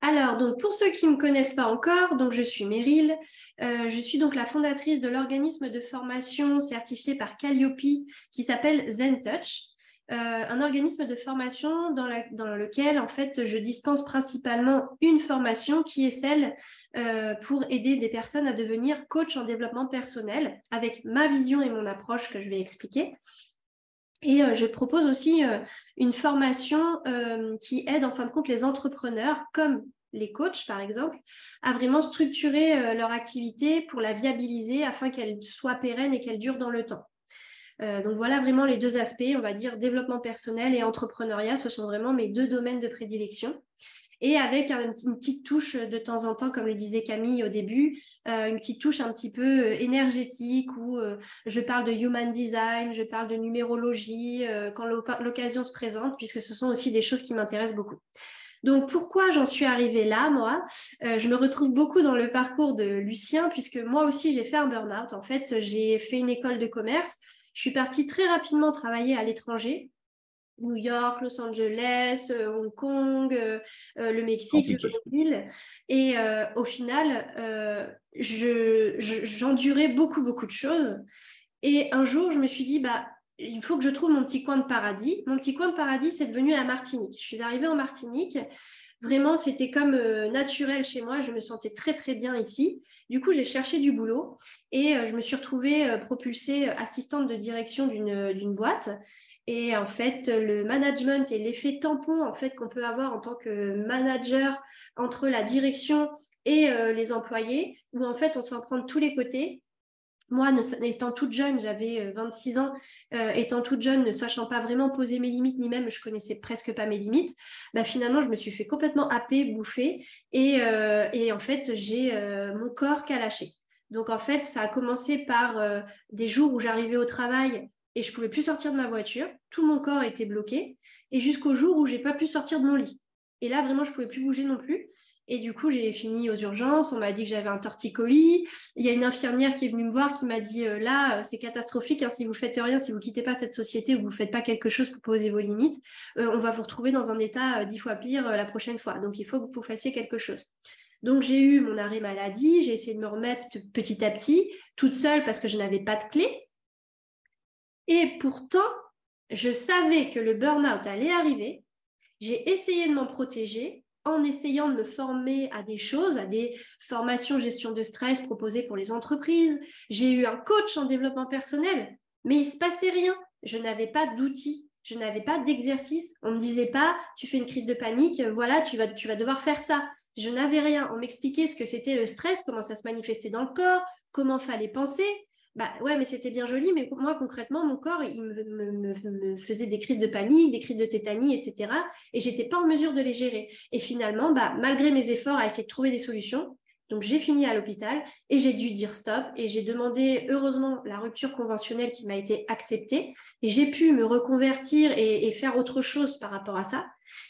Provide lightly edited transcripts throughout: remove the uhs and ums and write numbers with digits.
Alors, donc pour ceux qui ne me connaissent pas encore, donc je suis Meryl. Je suis donc la fondatrice de l'organisme de formation certifié par Calliope qui s'appelle ZenTouch, un organisme de formation dans lequel en fait je dispense principalement une formation qui est celle pour aider des personnes à devenir coach en développement personnel avec ma vision et mon approche que je vais expliquer. Et je propose aussi une formation qui aide en fin de compte les entrepreneurs, comme les coachs par exemple, à vraiment structurer leur activité pour la viabiliser afin qu'elle soit pérenne et qu'elle dure dans le temps. Donc voilà vraiment les deux aspects, on va dire développement personnel et entrepreneuriat, ce sont vraiment mes deux domaines de prédilection et avec une petite touche de temps en temps, comme le disait Camille au début, une petite touche un petit peu énergétique où je parle de human design, je parle de numérologie quand l'occasion se présente, puisque ce sont aussi des choses qui m'intéressent beaucoup. Donc pourquoi j'en suis arrivée là, moi Je me retrouve beaucoup dans le parcours de Lucien, puisque moi aussi j'ai fait un burn-out. En fait, j'ai fait une école de commerce. Je suis partie très rapidement travailler à l'étranger. New York, Los Angeles, Hong Kong, le Mexique, le Compliqué. Brésil. Et au final, j'endurais beaucoup, beaucoup de choses. Et un jour, je me suis dit, bah, il faut que je trouve mon petit coin de paradis. Mon petit coin de paradis, c'est devenu la Martinique. Je suis arrivée en Martinique. Vraiment, c'était comme naturel chez moi. Je me sentais très, très bien ici. Du coup, j'ai cherché du boulot et je me suis retrouvée propulsée assistante de direction d'une boîte. Et en fait, le management et l'effet tampon en fait qu'on peut avoir en tant que manager entre la direction et les employés, où en fait on s'en prend de tous les côtés. Moi, étant toute jeune, j'avais 26 ans, étant toute jeune, ne sachant pas vraiment poser mes limites, ni même je connaissais presque pas mes limites, bah, finalement, je me suis fait complètement happer, bouffer, et en fait, j'ai mon corps qui a lâché. Donc, en fait, ça a commencé par des jours où j'arrivais au travail et je pouvais plus sortir de ma voiture, tout mon corps était bloqué, et jusqu'au jour où j'ai pas pu sortir de mon lit. Et là, vraiment, je pouvais plus bouger non plus. Et du coup, j'ai fini aux urgences. On m'a dit que j'avais un torticolis. Il y a une infirmière qui est venue me voir qui m'a dit là, c'est catastrophique, hein, si vous faites rien, si vous quittez pas cette société ou vous faites pas quelque chose pour poser vos limites, on va vous retrouver dans un état 10 fois pire la prochaine fois. Donc il faut que vous fassiez quelque chose. Donc j'ai eu mon arrêt maladie, j'ai essayé de me remettre petit à petit, toute seule parce que je n'avais pas de clé. Et pourtant, je savais que le burn-out allait arriver. J'ai essayé de m'en protéger en essayant de me former à des choses, à des formations gestion de stress proposées pour les entreprises. J'ai eu un coach en développement personnel, mais il ne se passait rien. Je n'avais pas d'outils, je n'avais pas d'exercice. On ne me disait pas, tu fais une crise de panique, voilà, tu vas devoir faire ça. Je n'avais rien. On m'expliquait ce que c'était le stress, comment ça se manifestait dans le corps, comment fallait penser. Bah ouais, mais c'était bien joli, mais moi concrètement, mon corps, il me faisait des crises de panique, des crises de tétanie, etc. Et j'étais pas en mesure de les gérer. Et finalement, bah, malgré mes efforts à essayer de trouver des solutions, donc j'ai fini à l'hôpital et j'ai dû dire stop et j'ai demandé heureusement la rupture conventionnelle qui m'a été acceptée et j'ai pu me reconvertir et faire autre chose par rapport à ça.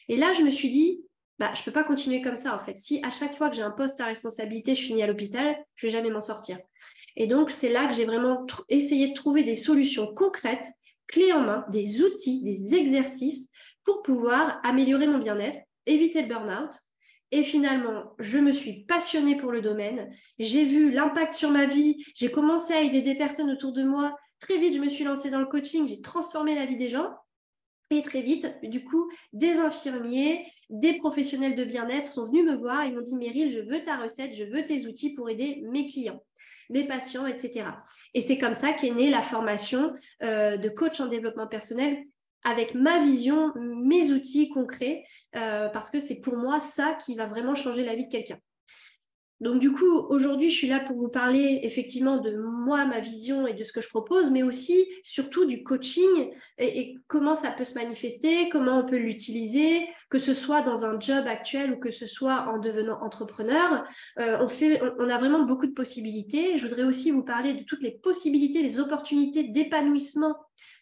Et là, je me suis dit, bah, je peux pas continuer comme ça en fait. Si à chaque fois que j'ai un poste à responsabilité, je finis à l'hôpital, je vais jamais m'en sortir. Et donc, c'est là que j'ai vraiment essayé de trouver des solutions concrètes, clés en main, des outils, des exercices pour pouvoir améliorer mon bien-être, éviter le burn-out. Et finalement, je me suis passionnée pour le domaine. J'ai vu l'impact sur ma vie. J'ai commencé à aider des personnes autour de moi. Très vite, je me suis lancée dans le coaching. J'ai transformé la vie des gens. Et très vite, du coup, des infirmiers, des professionnels de bien-être sont venus me voir et m'ont dit, Meryl, je veux ta recette, je veux tes outils pour aider mes clients, mes patients, etc. Et c'est comme ça qu'est née la formation de coach en développement personnel avec ma vision, mes outils concrets, parce que c'est pour moi ça qui va vraiment changer la vie de quelqu'un. Donc du coup, aujourd'hui, je suis là pour vous parler effectivement de moi, ma vision et de ce que je propose, mais aussi surtout du coaching et comment ça peut se manifester, comment on peut l'utiliser, que ce soit dans un job actuel ou que ce soit en devenant entrepreneur. On a vraiment beaucoup de possibilités. Je voudrais aussi vous parler de toutes les possibilités, les opportunités d'épanouissement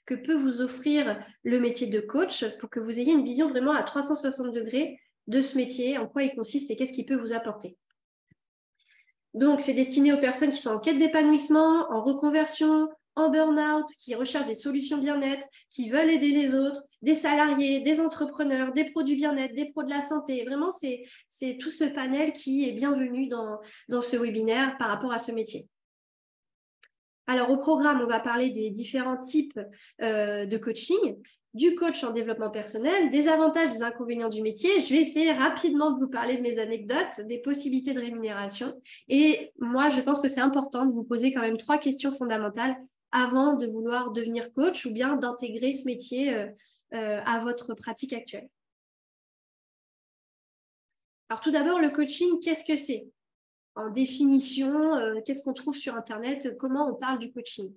que peut vous offrir le métier de coach pour que vous ayez une vision vraiment à 360 degrés de ce métier, en quoi il consiste et qu'est-ce qu'il peut vous apporter. Donc, c'est destiné aux personnes qui sont en quête d'épanouissement, en reconversion, en burn-out, qui recherchent des solutions bien-être, qui veulent aider les autres, des salariés, des entrepreneurs, des pros du bien-être, des pros de la santé. Vraiment, c'est tout ce panel qui est bienvenu dans ce webinaire par rapport à ce métier. Alors, au programme, on va parler des différents types de coaching, du coach en développement personnel, des avantages, des inconvénients du métier. Je vais essayer rapidement de vous parler de mes anecdotes, des possibilités de rémunération. Et moi, je pense que c'est important de vous poser quand même 3 questions fondamentales avant de vouloir devenir coach ou bien d'intégrer ce métier à votre pratique actuelle. Alors, tout d'abord, le coaching, qu'est-ce que c'est ? En définition, qu'est-ce qu'on trouve sur Internet, comment on parle du coaching.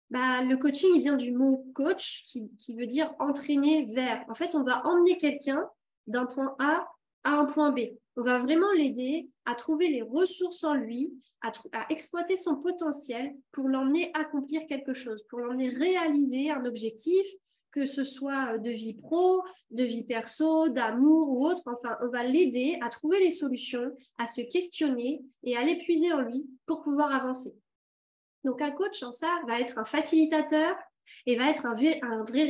Le coaching, il vient du mot coach qui veut dire entraîner vers. En fait, on va emmener quelqu'un d'un point A à un point B. On va vraiment l'aider à trouver les ressources en lui, à exploiter son potentiel pour l'emmener accomplir quelque chose, pour l'emmener réaliser un objectif, que ce soit de vie pro, de vie perso, d'amour ou autre. Enfin, on va l'aider à trouver les solutions, à se questionner et à les puiser en lui pour pouvoir avancer. Donc, un coach en ça va être un facilitateur et va être un vrai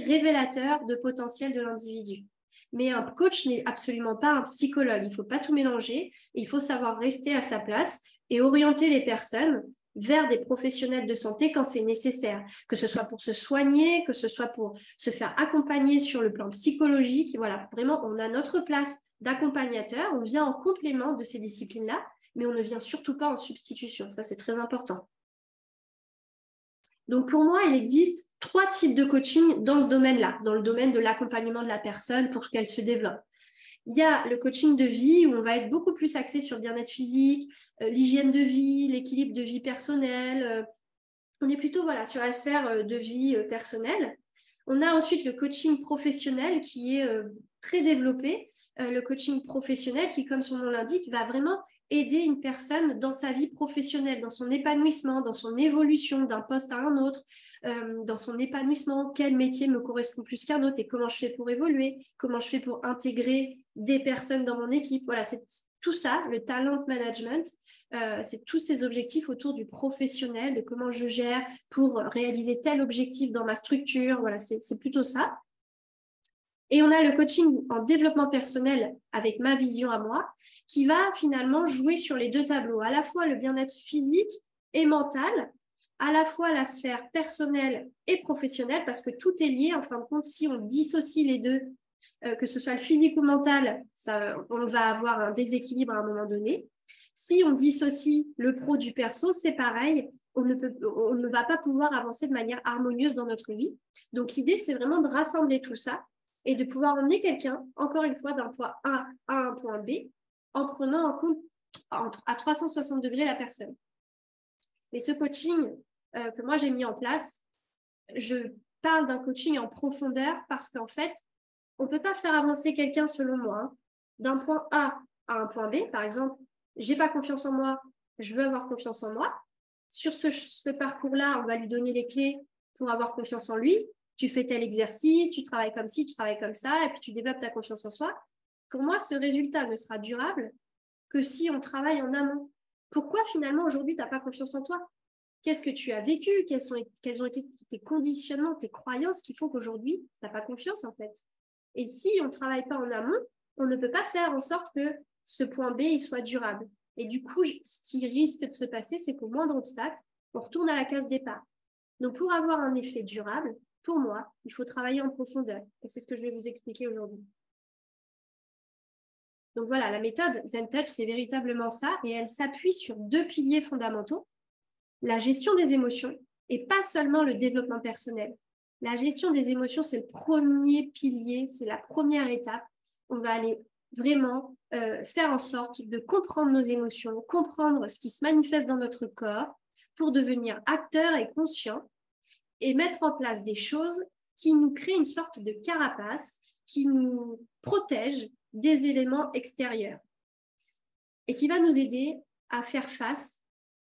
révélateur de potentiel de l'individu. Mais un coach n'est absolument pas un psychologue. Il ne faut pas tout mélanger. Il faut savoir rester à sa place et orienter les personnes vers des professionnels de santé quand c'est nécessaire, que ce soit pour se soigner, que ce soit pour se faire accompagner sur le plan psychologique. Voilà, vraiment, on a notre place d'accompagnateur. On vient en complément de ces disciplines-là, mais on ne vient surtout pas en substitution. Ça, c'est très important. Donc, pour moi, il existe 3 types de coaching dans ce domaine-là, dans le domaine de l'accompagnement de la personne pour qu'elle se développe. Il y a le coaching de vie où on va être beaucoup plus axé sur le bien-être physique, l'hygiène de vie, l'équilibre de vie personnelle. On est plutôt sur la sphère de vie personnelle. On a ensuite le coaching professionnel qui est très développé. Le coaching professionnel qui, comme son nom l'indique, va vraiment aider une personne dans sa vie professionnelle, dans son épanouissement, dans son évolution d'un poste à un autre, dans son épanouissement, quel métier me correspond plus qu'un autre et comment je fais pour évoluer, comment je fais pour intégrer des personnes dans mon équipe. Voilà, c'est tout ça, le talent management, c'est tous ces objectifs autour du professionnel, de comment je gère pour réaliser tel objectif dans ma structure. Voilà, c'est plutôt ça. Et on a le coaching en développement personnel avec ma vision à moi, qui va finalement jouer sur les 2 tableaux, à la fois le bien-être physique et mental, à la fois la sphère personnelle et professionnelle, parce que tout est lié. En fin de compte, si on dissocie les 2, que ce soit le physique ou le mental, on va avoir un déséquilibre à un moment donné. Si on dissocie le pro du perso, c'est pareil. On ne va pas pouvoir avancer de manière harmonieuse dans notre vie. Donc, l'idée, c'est vraiment de rassembler tout ça et de pouvoir emmener quelqu'un, encore une fois, d'un point A à un point B, en prenant en compte à 360 degrés la personne. Mais ce coaching que moi j'ai mis en place, je parle d'un coaching en profondeur parce qu'en fait, on ne peut pas faire avancer quelqu'un, selon moi, d'un point A à un point B. Par exemple, j'ai pas confiance en moi, je veux avoir confiance en moi. Sur ce parcours-là, on va lui donner les clés pour avoir confiance en lui. Tu fais tel exercice, tu travailles comme ci, tu travailles comme ça, et puis tu développes ta confiance en soi. Pour moi, ce résultat ne sera durable que si on travaille en amont. Pourquoi finalement aujourd'hui, tu n'as pas confiance en toi? Qu'est-ce que tu as vécu? Quels ont été tes conditionnements, tes croyances qui font qu'aujourd'hui, tu n'as pas confiance en fait? Et si on ne travaille pas en amont, on ne peut pas faire en sorte que ce point B il soit durable. Et du coup, ce qui risque de se passer, c'est qu'au moindre obstacle, on retourne à la case départ. Donc, pour avoir un effet durable, pour moi, il faut travailler en profondeur. Et c'est ce que je vais vous expliquer aujourd'hui. Donc voilà, la méthode Zen Touch, c'est véritablement ça. Et elle s'appuie sur 2 piliers fondamentaux. La gestion des émotions et pas seulement le développement personnel. La gestion des émotions, c'est le premier pilier, c'est la première étape. On va aller vraiment faire en sorte de comprendre nos émotions, comprendre ce qui se manifeste dans notre corps pour devenir acteur et conscient et mettre en place des choses qui nous créent une sorte de carapace, qui nous protège des éléments extérieurs et qui va nous aider à faire face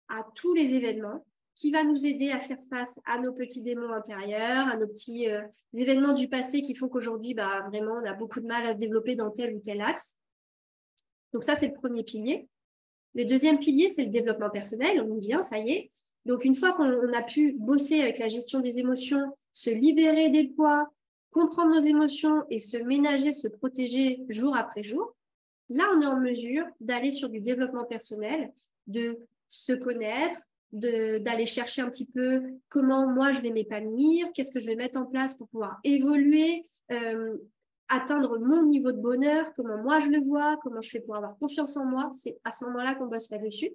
à tous les événements, qui va nous aider à faire face à nos petits démons intérieurs, à nos petits événements du passé qui font qu'aujourd'hui, vraiment, on a beaucoup de mal à se développer dans tel ou tel axe. Donc ça, c'est le premier pilier. Le deuxième pilier, c'est le développement personnel. On y vient, ça y est. Donc, une fois qu'on a pu bosser avec la gestion des émotions, se libérer des poids, comprendre nos émotions et se ménager, se protéger jour après jour, là, on est en mesure d'aller sur du développement personnel, de se connaître, d'aller chercher un petit peu comment moi je vais m'épanouir, qu'est-ce que je vais mettre en place pour pouvoir évoluer, atteindre mon niveau de bonheur, comment moi je le vois, comment je fais pour avoir confiance en moi. C'est à ce moment-là qu'on bosse là-dessus.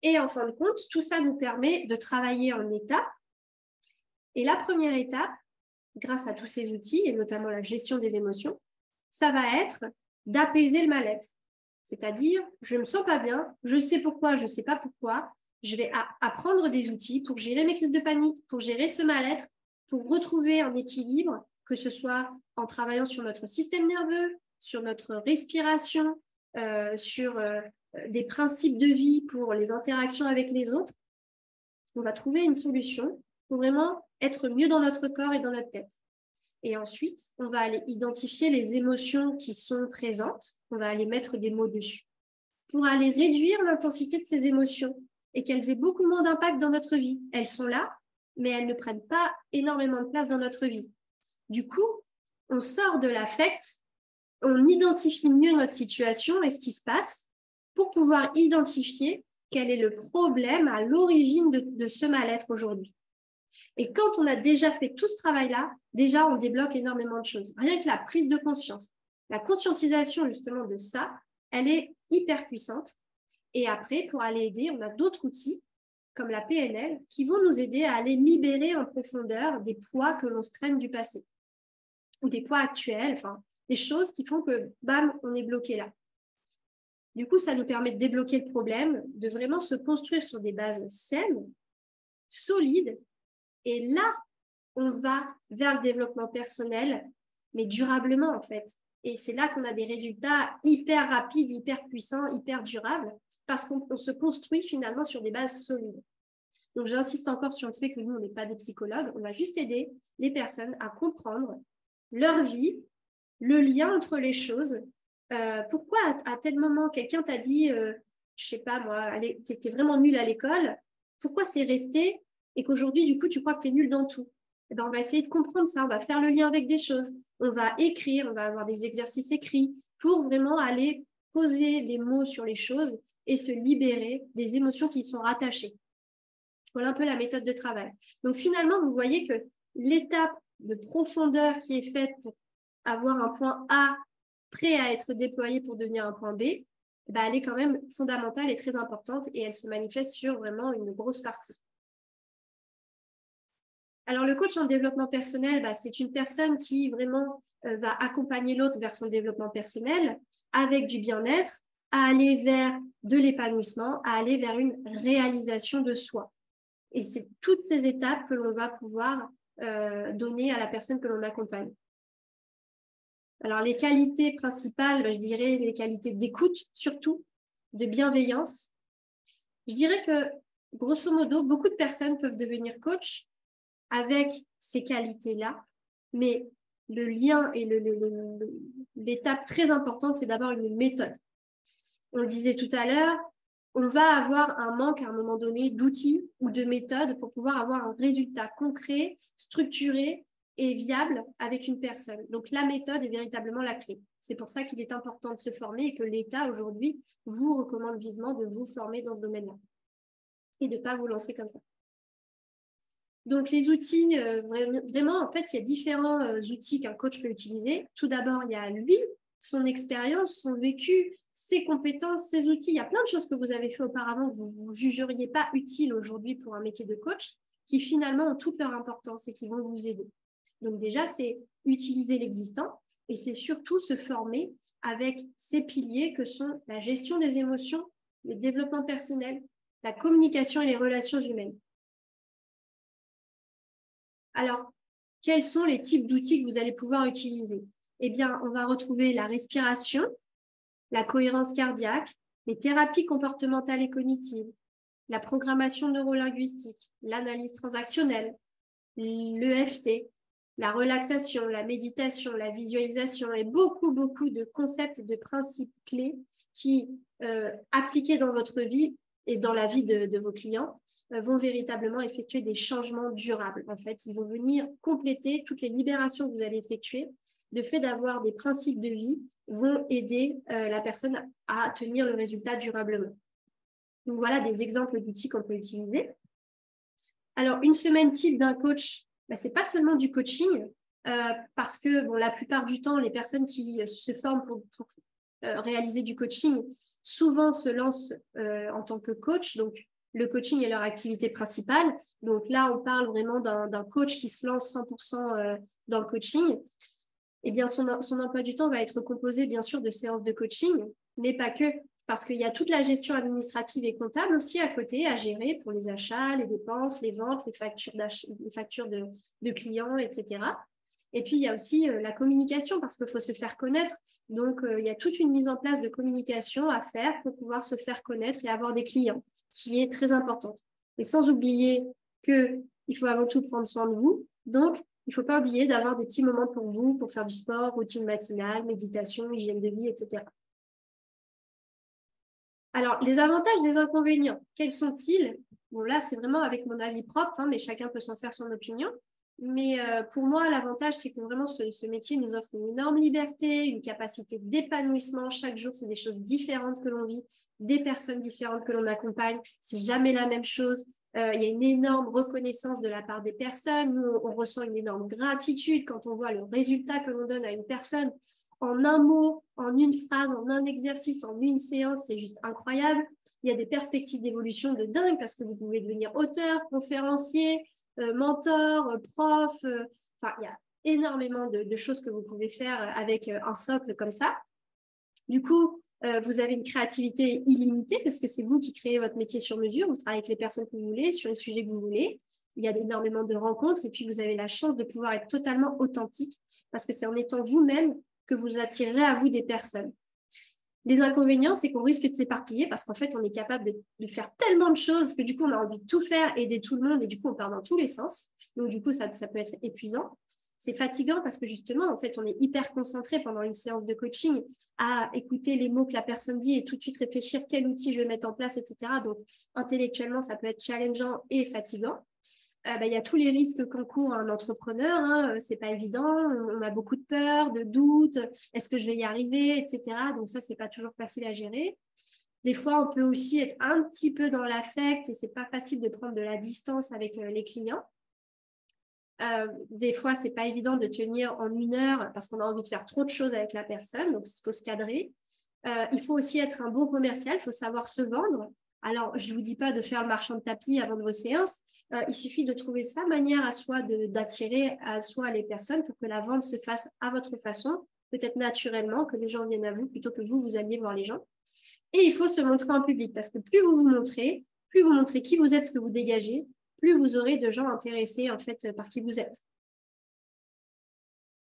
Et en fin de compte, tout ça nous permet de travailler en étapes. Et la première étape, grâce à tous ces outils, et notamment la gestion des émotions, ça va être d'apaiser le mal-être. C'est-à-dire, je ne me sens pas bien, je sais pourquoi, je ne sais pas pourquoi, je vais apprendre des outils pour gérer mes crises de panique, pour gérer ce mal-être, pour retrouver un équilibre, que ce soit en travaillant sur notre système nerveux, sur notre respiration, sur des principes de vie pour les interactions avec les autres. On va trouver une solution pour vraiment être mieux dans notre corps et dans notre tête. Et ensuite, on va aller identifier les émotions qui sont présentes. On va aller mettre des mots dessus pour aller réduire l'intensité de ces émotions et qu'elles aient beaucoup moins d'impact dans notre vie. Elles sont là, mais elles ne prennent pas énormément de place dans notre vie. Du coup, on sort de l'affect, on identifie mieux notre situation et ce qui se passe pour pouvoir identifier quel est le problème à l'origine de ce mal-être aujourd'hui. Et quand on a déjà fait tout ce travail-là, déjà, on débloque énormément de choses. Rien que la prise de conscience, la conscientisation justement de ça, elle est hyper puissante. Et après, pour aller aider, on a d'autres outils comme la PNL qui vont nous aider à aller libérer en profondeur des poids que l'on se traîne du passé ou des poids actuels, enfin, des choses qui font que, bam, on est bloqué là. Du coup, ça nous permet de débloquer le problème, de vraiment se construire sur des bases saines, solides. Et là, on va vers le développement personnel, mais durablement en fait. Et c'est là qu'on a des résultats hyper rapides, hyper puissants, hyper durables, parce qu'on se construit finalement sur des bases solides. Donc j'insiste encore sur le fait que nous, on n'est pas des psychologues, on va juste aider les personnes à comprendre leur vie, le lien entre les choses. Pourquoi à tel moment, quelqu'un t'a dit, je sais pas moi, tu étais vraiment nul à l'école, pourquoi c'est resté et qu'aujourd'hui, du coup, tu crois que tu es nul dans tout? Eh ben, on va essayer de comprendre ça, on va faire le lien avec des choses, on va écrire, on va avoir des exercices écrits pour vraiment aller poser les mots sur les choses et se libérer des émotions qui y sont rattachées. Voilà un peu la méthode de travail. Donc finalement, vous voyez que l'étape de profondeur qui est faite pour avoir un point A prêt à être déployé pour devenir un point B, bah, elle est quand même fondamentale et très importante et elle se manifeste sur vraiment une grosse partie. Alors, le coach en développement personnel, bah, c'est une personne qui vraiment va accompagner l'autre vers son développement personnel avec du bien-être, à aller vers de l'épanouissement, à aller vers une réalisation de soi. Et c'est toutes ces étapes que l'on va pouvoir donner à la personne que l'on accompagne. Alors, les qualités principales, bah, je dirais les qualités d'écoute surtout, de bienveillance. Je dirais que, grosso modo, beaucoup de personnes peuvent devenir coach avec ces qualités-là, mais le lien et l'étape très importante, c'est d'avoir une méthode. On le disait tout à l'heure, on va avoir un manque à un moment donné d'outils ou de méthodes pour pouvoir avoir un résultat concret, structuré et viable avec une personne. Donc la méthode est véritablement la clé. C'est pour ça qu'il est important de se former et que l'État aujourd'hui vous recommande vivement de vous former dans ce domaine-là et de ne pas vous lancer comme ça. Donc, les outils, vraiment, en fait, il y a différents outils qu'un coach peut utiliser. Tout d'abord, il y a lui, son expérience, son vécu, ses compétences, ses outils. Il y a plein de choses que vous avez fait auparavant que vous ne jugeriez pas utiles aujourd'hui pour un métier de coach, qui finalement ont toute leur importance et qui vont vous aider. Donc, déjà, c'est utiliser l'existant et c'est surtout se former avec ces piliers que sont la gestion des émotions, le développement personnel, la communication et les relations humaines. Alors, quels sont les types d'outils que vous allez pouvoir utiliser? Eh bien, on va retrouver la respiration, la cohérence cardiaque, les thérapies comportementales et cognitives, la programmation neurolinguistique, l'analyse transactionnelle, l'EFT, la relaxation, la méditation, la visualisation et beaucoup de concepts et de principes clés qui, appliqués dans votre vie, et dans la vie de vos clients vont véritablement effectuer des changements durables. En fait, ils vont venir compléter toutes les libérations que vous allez effectuer. Le fait d'avoir des principes de vie vont aider la personne à tenir le résultat durablement. Donc, voilà des exemples d'outils qu'on peut utiliser. Alors, une semaine type d'un coach, ce n'est pas seulement du coaching, parce que la plupart du temps, les personnes qui se forment pour réaliser du coaching, souvent se lancent en tant que coach. Donc, le coaching est leur activité principale. Donc là, on parle vraiment d'un coach qui se lance 100% dans le coaching. Eh bien, son emploi du temps va être composé, bien sûr, de séances de coaching, mais pas que, parce qu'il y a toute la gestion administrative et comptable aussi à côté à gérer pour les achats, les dépenses, les ventes, les factures de clients, etc. Et puis, il y a aussi la communication, parce qu'il faut se faire connaître. Donc, il y a toute une mise en place de communication à faire pour pouvoir se faire connaître et avoir des clients, qui est très importante. Et sans oublier qu'il faut avant tout prendre soin de vous. Donc, il ne faut pas oublier d'avoir des petits moments pour vous, pour faire du sport, routine matinale, méditation, hygiène de vie, etc. Alors, les avantages et les inconvénients, quels sont-ils? Bon, là, c'est vraiment avec mon avis propre, mais chacun peut s'en faire son opinion. Mais pour moi, l'avantage, c'est que vraiment, ce métier nous offre une énorme liberté, une capacité d'épanouissement. Chaque jour, c'est des choses différentes que l'on vit, des personnes différentes que l'on accompagne. C'est jamais la même chose. Il y a une énorme reconnaissance de la part des personnes. Nous, on ressent une énorme gratitude quand on voit le résultat que l'on donne à une personne. En un mot, en une phrase, en un exercice, en une séance, c'est juste incroyable. Il y a des perspectives d'évolution de dingue parce que vous pouvez devenir auteur, conférencier, mentor, prof. Enfin, il y a énormément de choses que vous pouvez faire avec un socle comme ça. Du coup, vous avez une créativité illimitée parce que c'est vous qui créez votre métier sur mesure. Vous travaillez avec les personnes que vous voulez, sur les sujets que vous voulez. Il y a énormément de rencontres et puis vous avez la chance de pouvoir être totalement authentique parce que c'est en étant vous-même que vous attirerez à vous des personnes. Les inconvénients, c'est qu'on risque de s'éparpiller parce qu'en fait, on est capable de faire tellement de choses que du coup, on a envie de tout faire, aider tout le monde et du coup, on part dans tous les sens. Donc, du coup, ça peut être épuisant. C'est fatigant parce que justement, en fait, on est hyper concentré pendant une séance de coaching à écouter les mots que la personne dit et tout de suite réfléchir quel outil je vais mettre en place, etc. Donc, intellectuellement, ça peut être challengeant et fatigant. Il y a tous les risques qu'encourt un entrepreneur. C'est pas évident. On a beaucoup de peur, de doutes. Est-ce que je vais y arriver, etc. Donc ça, c'est pas toujours facile à gérer. Des fois, on peut aussi être un petit peu dans l'affect et c'est pas facile de prendre de la distance avec les clients. Des fois, c'est pas évident de tenir en 1 heure parce qu'on a envie de faire trop de choses avec la personne. Donc, il faut se cadrer. Il faut aussi être un bon commercial. Il faut savoir se vendre. Alors, je ne vous dis pas de faire le marchand de tapis avant de vos séances. Il suffit de trouver sa manière à soi d'attirer à soi les personnes pour que la vente se fasse à votre façon, peut-être naturellement, que les gens viennent à vous plutôt que vous alliez voir les gens. Et il faut se montrer en public parce que plus vous montrez qui vous êtes, ce que vous dégagez, plus vous aurez de gens intéressés en fait par qui vous êtes.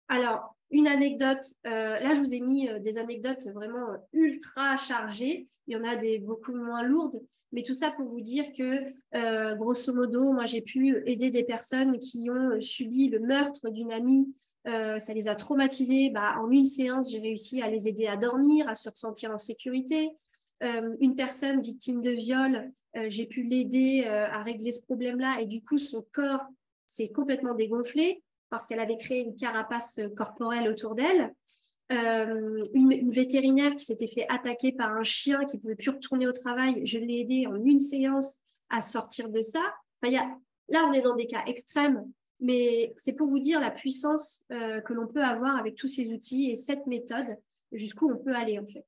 Alors, une anecdote, là je vous ai mis des anecdotes vraiment ultra chargées, il y en a des beaucoup moins lourdes, mais tout ça pour vous dire que grosso modo, moi j'ai pu aider des personnes qui ont subi le meurtre d'une amie, ça les a traumatisés. En une séance, j'ai réussi à les aider à dormir, à se ressentir en sécurité. Une personne victime de viol, j'ai pu l'aider à régler ce problème-là et du coup son corps s'est complètement dégonflé parce qu'elle avait créé une carapace corporelle autour d'elle. Une vétérinaire qui s'était fait attaquer par un chien qui ne pouvait plus retourner au travail, je l'ai aidée en une séance à sortir de ça. Là, on est dans des cas extrêmes, mais c'est pour vous dire la puissance que l'on peut avoir avec tous ces outils et cette méthode, jusqu'où on peut aller en fait.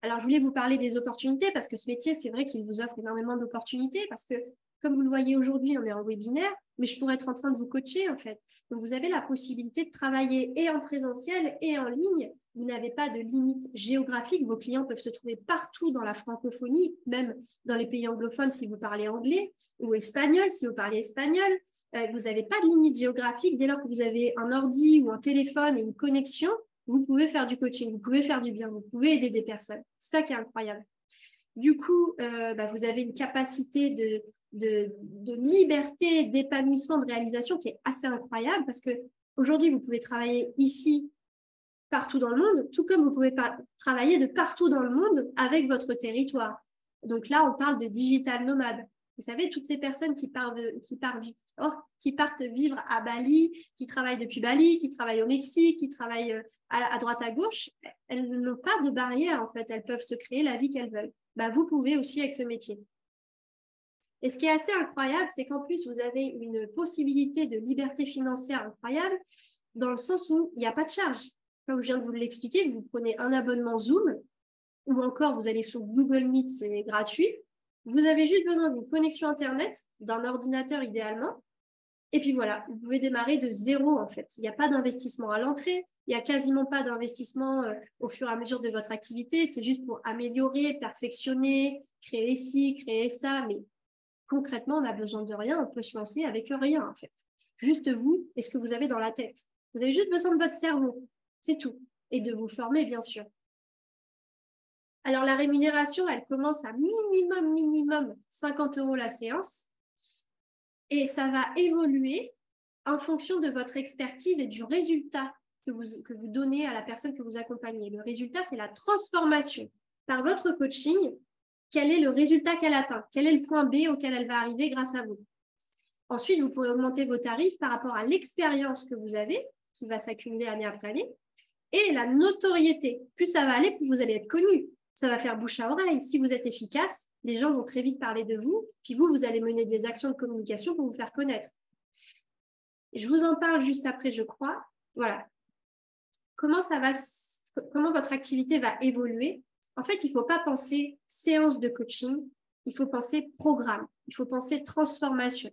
Alors, je voulais vous parler des opportunités parce que ce métier, c'est vrai qu'il vous offre énormément d'opportunités parce que, comme vous le voyez aujourd'hui, on est en webinaire, mais je pourrais être en train de vous coacher en fait. Donc, vous avez la possibilité de travailler et en présentiel et en ligne. Vous n'avez pas de limite géographique. Vos clients peuvent se trouver partout dans la francophonie, même dans les pays anglophones si vous parlez anglais ou espagnol si vous parlez espagnol. Vous n'avez pas de limite géographique. Dès lors que vous avez un ordi ou un téléphone et une connexion, vous pouvez faire du coaching, vous pouvez faire du bien, vous pouvez aider des personnes. C'est ça qui est incroyable. Du coup, vous avez une capacité de liberté, d'épanouissement, de réalisation qui est assez incroyable parce qu'aujourd'hui, vous pouvez travailler ici, partout dans le monde, tout comme vous pouvez travailler de partout dans le monde avec votre territoire. Donc là, on parle de digital nomade. Vous savez, toutes ces personnes qui partent vivre à Bali, qui travaillent depuis Bali, qui travaillent au Mexique, qui travaillent à droite à gauche, elles n'ont pas de barrière en fait. Elles peuvent se créer la vie qu'elles veulent. Bah, vous pouvez aussi avec ce métier. Et ce qui est assez incroyable, c'est qu'en plus, vous avez une possibilité de liberté financière incroyable dans le sens où il n'y a pas de charge. Comme je viens de vous l'expliquer, vous prenez un abonnement Zoom ou encore vous allez sur Google Meet, c'est gratuit. Vous avez juste besoin d'une connexion Internet, d'un ordinateur idéalement. Et puis voilà, vous pouvez démarrer de zéro en fait. Il n'y a pas d'investissement à l'entrée, il n'y a quasiment pas d'investissement au fur et à mesure de votre activité. C'est juste pour améliorer, perfectionner, créer ci, créer ça. Mais concrètement, on n'a besoin de rien, on peut se lancer avec rien en fait. Juste vous et ce que vous avez dans la tête. Vous avez juste besoin de votre cerveau, c'est tout. Et de vous former bien sûr. Alors la rémunération, elle commence à minimum 50 € la séance. Et ça va évoluer en fonction de votre expertise et du résultat que vous donnez à la personne que vous accompagnez. Le résultat, c'est la transformation par votre coaching. Quel est le résultat qu'elle atteint? Quel est le point B auquel elle va arriver grâce à vous? Ensuite, vous pourrez augmenter vos tarifs par rapport à l'expérience que vous avez, qui va s'accumuler année après année, et la notoriété. Plus ça va aller, plus vous allez être connu. Ça va faire bouche à oreille. Si vous êtes efficace, les gens vont très vite parler de vous, puis vous allez mener des actions de communication pour vous faire connaître. Je vous en parle juste après, je crois. Voilà. Comment votre activité va évoluer? En fait, il ne faut pas penser séance de coaching, il faut penser programme, il faut penser transformation.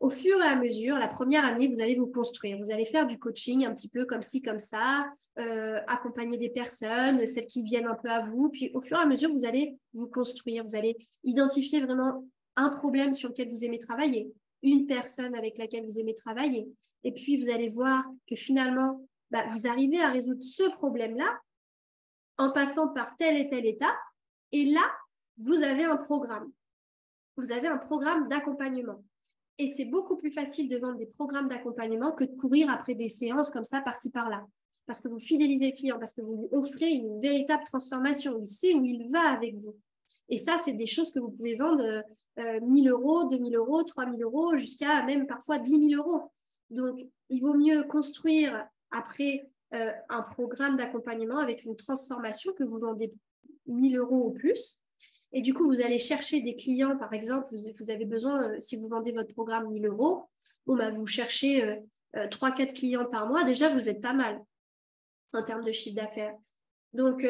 Au fur et à mesure, la première année, vous allez vous construire. Vous allez faire du coaching un petit peu comme ci, comme ça, accompagner des personnes, celles qui viennent un peu à vous. Puis au fur et à mesure, vous allez vous construire. Vous allez identifier vraiment un problème sur lequel vous aimez travailler, une personne avec laquelle vous aimez travailler. Et puis, vous allez voir que finalement, vous arrivez à résoudre ce problème-là en passant par tel et tel état. Et là, vous avez un programme. Vous avez un programme d'accompagnement. Et c'est beaucoup plus facile de vendre des programmes d'accompagnement que de courir après des séances comme ça, par-ci, par-là. Parce que vous fidélisez le client, parce que vous lui offrez une véritable transformation. Il sait où il va avec vous. Et ça, c'est des choses que vous pouvez vendre 1 000 €, 2 000 €, 3 000 € jusqu'à même parfois 10 000 €. Donc, il vaut mieux construire après un programme d'accompagnement avec une transformation que vous vendez 1 000 € ou plus. Et du coup, vous allez chercher des clients, par exemple, vous avez besoin, si vous vendez votre programme 1 000 €, vous cherchez 3-4 clients par mois, déjà, vous êtes pas mal en termes de chiffre d'affaires. Donc,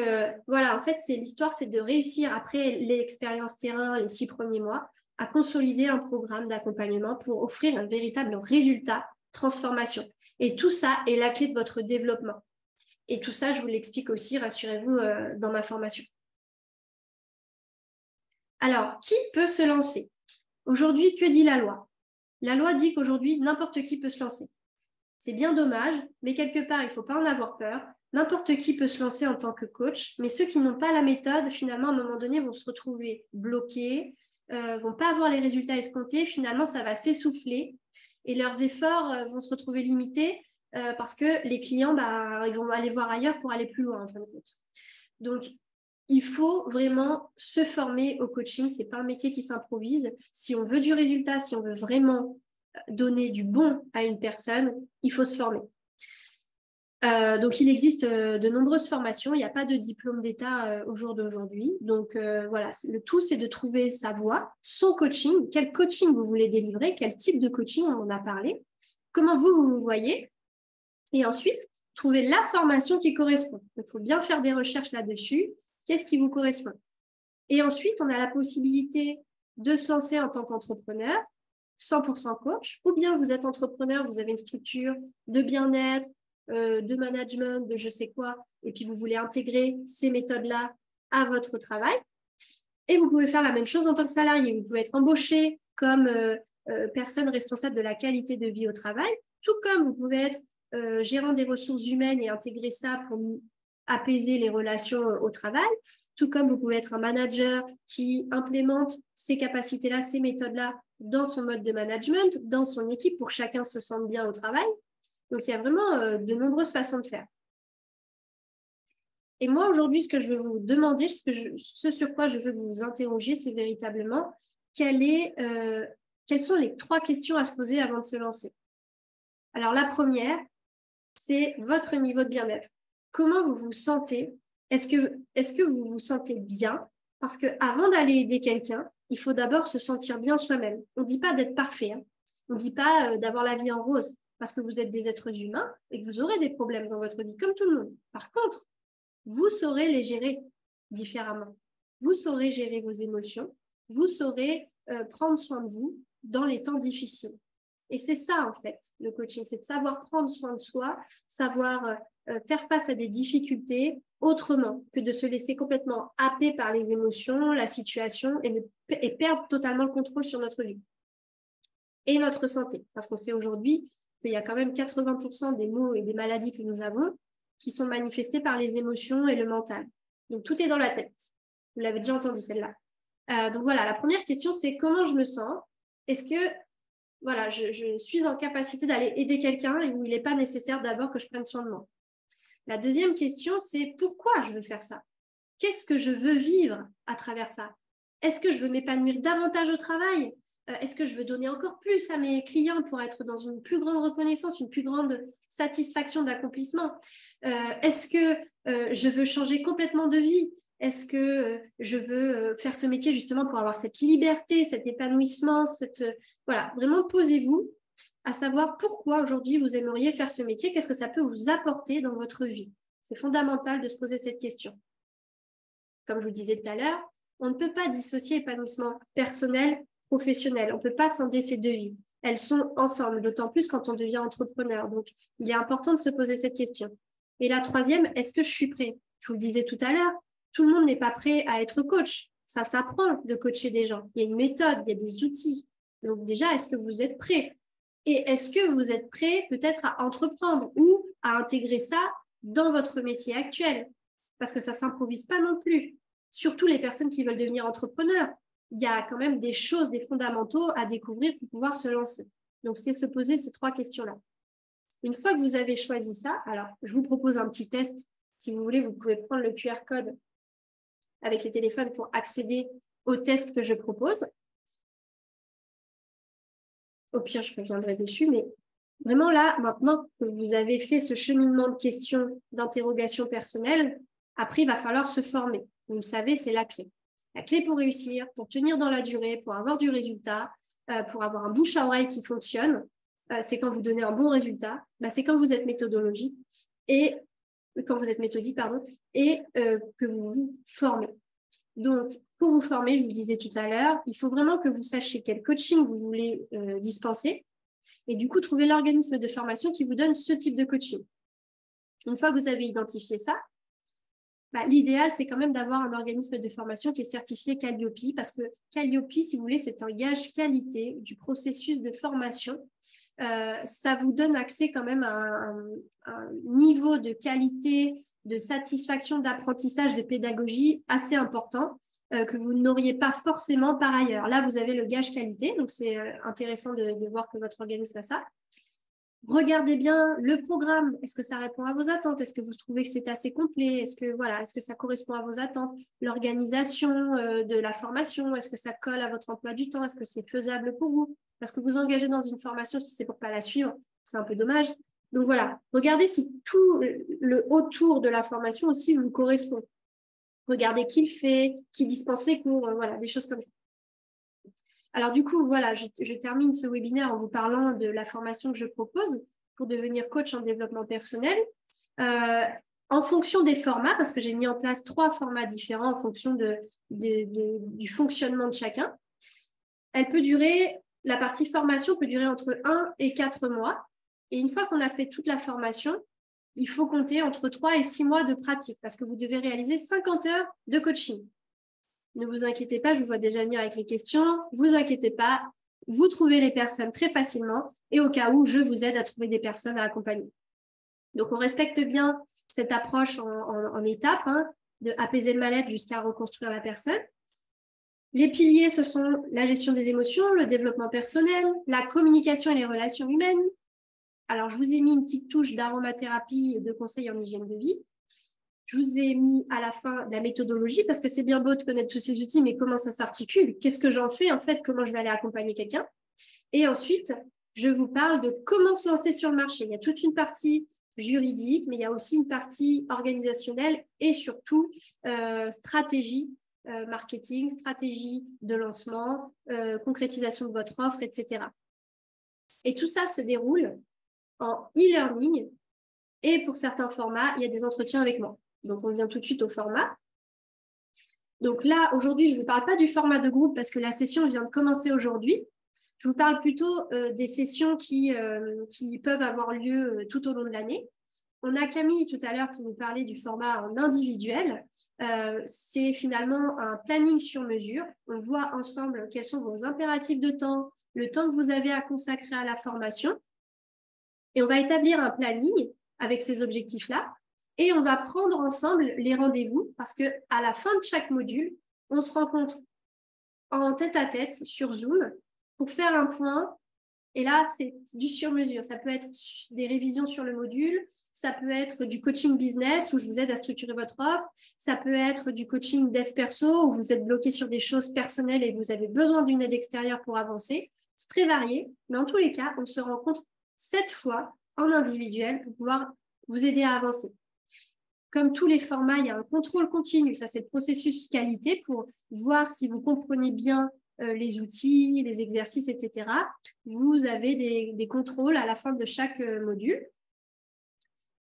voilà, en fait, l'histoire, c'est de réussir, après l'expérience terrain, les 6 premiers mois, à consolider un programme d'accompagnement pour offrir un véritable résultat, transformation. Et tout ça est la clé de votre développement. Et tout ça, je vous l'explique aussi, rassurez-vous, dans ma formation. Alors, qui peut se lancer? Aujourd'hui, que dit la loi? La loi dit qu'aujourd'hui, n'importe qui peut se lancer. C'est bien dommage, mais quelque part, il ne faut pas en avoir peur. N'importe qui peut se lancer en tant que coach, mais ceux qui n'ont pas la méthode, finalement, à un moment donné, vont se retrouver bloqués, vont pas avoir les résultats escomptés. Finalement, ça va s'essouffler et leurs efforts vont se retrouver limités parce que les clients, ils vont aller voir ailleurs pour aller plus loin, en fin de compte. Donc, il faut vraiment se former au coaching. Ce n'est pas un métier qui s'improvise. Si on veut du résultat, si on veut vraiment donner du bon à une personne, il faut se former. Donc, il existe de nombreuses formations. Il n'y a pas de diplôme d'État au jour d'aujourd'hui. Donc, voilà, le tout, c'est de trouver sa voie, son coaching, quel coaching vous voulez délivrer, quel type de coaching, on en a parlé, comment vous voyez. Et ensuite, trouver la formation qui correspond. Il faut bien faire des recherches là-dessus. Qu'est-ce qui vous correspond? Et ensuite, on a la possibilité de se lancer en tant qu'entrepreneur, 100% coach, ou bien vous êtes entrepreneur, vous avez une structure de bien-être, de management, de je sais quoi, et puis vous voulez intégrer ces méthodes-là à votre travail. Et vous pouvez faire la même chose en tant que salarié. Vous pouvez être embauché comme personne responsable de la qualité de vie au travail, tout comme vous pouvez être gérant des ressources humaines et intégrer ça pour apaiser les relations au travail, tout comme vous pouvez être un manager qui implémente ces capacités-là, ces méthodes-là dans son mode de management, dans son équipe pour que chacun se sente bien au travail. Donc, il y a vraiment de nombreuses façons de faire. Et moi, aujourd'hui, ce que je veux vous demander, ce sur quoi je veux que vous vous interrogiez, c'est véritablement quelles sont les 3 questions à se poser avant de se lancer. Alors, la première, c'est votre niveau de bien-être. Comment vous vous sentez? Est-ce que vous vous sentez bien? Parce qu'avant d'aller aider quelqu'un, il faut d'abord se sentir bien soi-même. On ne dit pas d'être parfait, hein. On ne dit pas d'avoir la vie en rose, parce que vous êtes des êtres humains et que vous aurez des problèmes dans votre vie, comme tout le monde. Par contre, vous saurez les gérer différemment. Vous saurez gérer vos émotions. Vous saurez prendre soin de vous dans les temps difficiles. Et c'est ça, en fait, le coaching, c'est de savoir prendre soin de soi, savoir faire face à des difficultés autrement que de se laisser complètement happer par les émotions, la situation et perdre totalement le contrôle sur notre vie et notre santé. Parce qu'on sait aujourd'hui qu'il y a quand même 80% des maux et des maladies que nous avons qui sont manifestés par les émotions et le mental. Donc, tout est dans la tête. Vous l'avez déjà entendu, celle-là. Donc, voilà, la première question, c'est comment je me sens? Est-ce que voilà, je suis en capacité d'aller aider quelqu'un et où il n'est pas nécessaire d'abord que je prenne soin de moi? La deuxième question, c'est pourquoi je veux faire ça? Qu'est-ce que je veux vivre à travers ça? Est-ce que je veux m'épanouir davantage au travail? Est-ce que je veux donner encore plus à mes clients pour être dans une plus grande reconnaissance, une plus grande satisfaction d'accomplissement? Est-ce que je veux changer complètement de vie? Est-ce que je veux faire ce métier justement pour avoir cette liberté, cet épanouissement, voilà, vraiment posez-vous à savoir pourquoi aujourd'hui vous aimeriez faire ce métier, qu'est-ce que ça peut vous apporter dans votre vie. C'est fondamental de se poser cette question. Comme je vous disais tout à l'heure, on ne peut pas dissocier épanouissement personnel, professionnel. On ne peut pas scinder ces 2 vies. Elles sont ensemble, d'autant plus quand on devient entrepreneur. Donc, il est important de se poser cette question. Et la troisième, est-ce que je suis prêt? Je vous le disais tout à l'heure, tout le monde n'est pas prêt à être coach. Ça s'apprend de coacher des gens. Il y a une méthode, il y a des outils. Donc déjà, est-ce que vous êtes prêt? Et est-ce que vous êtes prêt peut-être à entreprendre ou à intégrer ça dans votre métier actuel? Parce que ça ne s'improvise pas non plus. Surtout les personnes qui veulent devenir entrepreneurs. Il y a quand même des choses, des fondamentaux à découvrir pour pouvoir se lancer. Donc, c'est se poser ces 3 questions-là. Une fois que vous avez choisi ça, alors, je vous propose un petit test. Si vous voulez, vous pouvez prendre le QR code avec les téléphones pour accéder au test que je propose. Au pire, je reviendrai dessus, mais vraiment là, maintenant que vous avez fait ce cheminement de questions, d'interrogations personnelles, après, il va falloir se former. Vous le savez, c'est la clé. La clé pour réussir, pour tenir dans la durée, pour avoir du résultat, pour avoir un bouche à oreille qui fonctionne, c'est quand vous donnez un bon résultat, c'est quand vous êtes méthodologie et quand vous êtes méthodique, pardon, et que vous vous formez. Donc, pour vous former, je vous disais tout à l'heure, il faut vraiment que vous sachiez quel coaching vous voulez dispenser et du coup, trouver l'organisme de formation qui vous donne ce type de coaching. Une fois que vous avez identifié ça, l'idéal, c'est quand même d'avoir un organisme de formation qui est certifié Calliope parce que Calliope, si vous voulez, c'est un gage qualité du processus de formation. Ça vous donne accès quand même à un niveau de qualité, de satisfaction, d'apprentissage, de pédagogie assez important que vous n'auriez pas forcément par ailleurs. Là, vous avez le gage qualité, donc c'est intéressant de voir que votre organisme a ça. Regardez bien le programme. Est-ce que ça répond à vos attentes? Est-ce que vous trouvez que c'est assez complet? Est-ce que ça correspond à vos attentes? L'organisation de la formation, est-ce que ça colle à votre emploi du temps? Est-ce que c'est faisable pour vous? Parce que vous engagez dans une formation, si c'est pour pas la suivre, c'est un peu dommage. Donc voilà, regardez si tout le autour de la formation aussi vous correspond. Regardez qui le fait, qui dispense les cours, voilà, des choses comme ça. Alors du coup, voilà, je termine ce webinaire en vous parlant de la formation que je propose pour devenir coach en développement personnel. En fonction des formats, parce que j'ai mis en place 3 formats différents en fonction du fonctionnement de chacun. La partie formation peut durer entre 1 et 4 mois. Et une fois qu'on a fait toute la formation, il faut compter entre 3 et 6 mois de pratique parce que vous devez réaliser 50 heures de coaching. Ne vous inquiétez pas, je vous vois déjà venir avec les questions. Vous inquiétez pas, vous trouvez les personnes très facilement et au cas où, je vous aide à trouver des personnes à accompagner. Donc, on respecte bien cette approche en étapes, de apaiser le mal-être jusqu'à reconstruire la personne. Les piliers, ce sont la gestion des émotions, le développement personnel, la communication et les relations humaines. Alors, je vous ai mis une petite touche d'aromathérapie et de conseils en hygiène de vie. Je vous ai mis à la fin la méthodologie parce que c'est bien beau de connaître tous ces outils, mais comment ça s'articule? Qu'est-ce que j'en fais en fait? Comment je vais aller accompagner quelqu'un? Et ensuite, je vous parle de comment se lancer sur le marché. Il y a toute une partie juridique, mais il y a aussi une partie organisationnelle et surtout stratégie marketing, stratégie de lancement, concrétisation de votre offre, etc. Et tout ça se déroule en e-learning et pour certains formats, il y a des entretiens avec moi. Donc, on vient tout de suite au format. Donc là, aujourd'hui, je ne vous parle pas du format de groupe parce que la session vient de commencer aujourd'hui. Je vous parle plutôt des sessions qui peuvent avoir lieu tout au long de l'année. On a Camille tout à l'heure qui nous parlait du format en individuel. C'est finalement un planning sur mesure. On voit ensemble quels sont vos impératifs de temps, le temps que vous avez à consacrer à la formation. Et on va établir un planning avec ces objectifs-là. Et on va prendre ensemble les rendez-vous parce qu'à la fin de chaque module, on se rencontre en tête-à-tête sur Zoom pour faire un point. Et là, c'est du sur-mesure. Ça peut être des révisions sur le module, ça peut être du coaching business où je vous aide à structurer votre offre, ça peut être du coaching dev perso où vous êtes bloqué sur des choses personnelles et vous avez besoin d'une aide extérieure pour avancer. C'est très varié, mais en tous les cas, on se rencontre 7 fois en individuel pour pouvoir vous aider à avancer. Comme tous les formats, il y a un contrôle continu. Ça, c'est le processus qualité pour voir si vous comprenez bien les outils, les exercices, etc. Vous avez des contrôles à la fin de chaque module.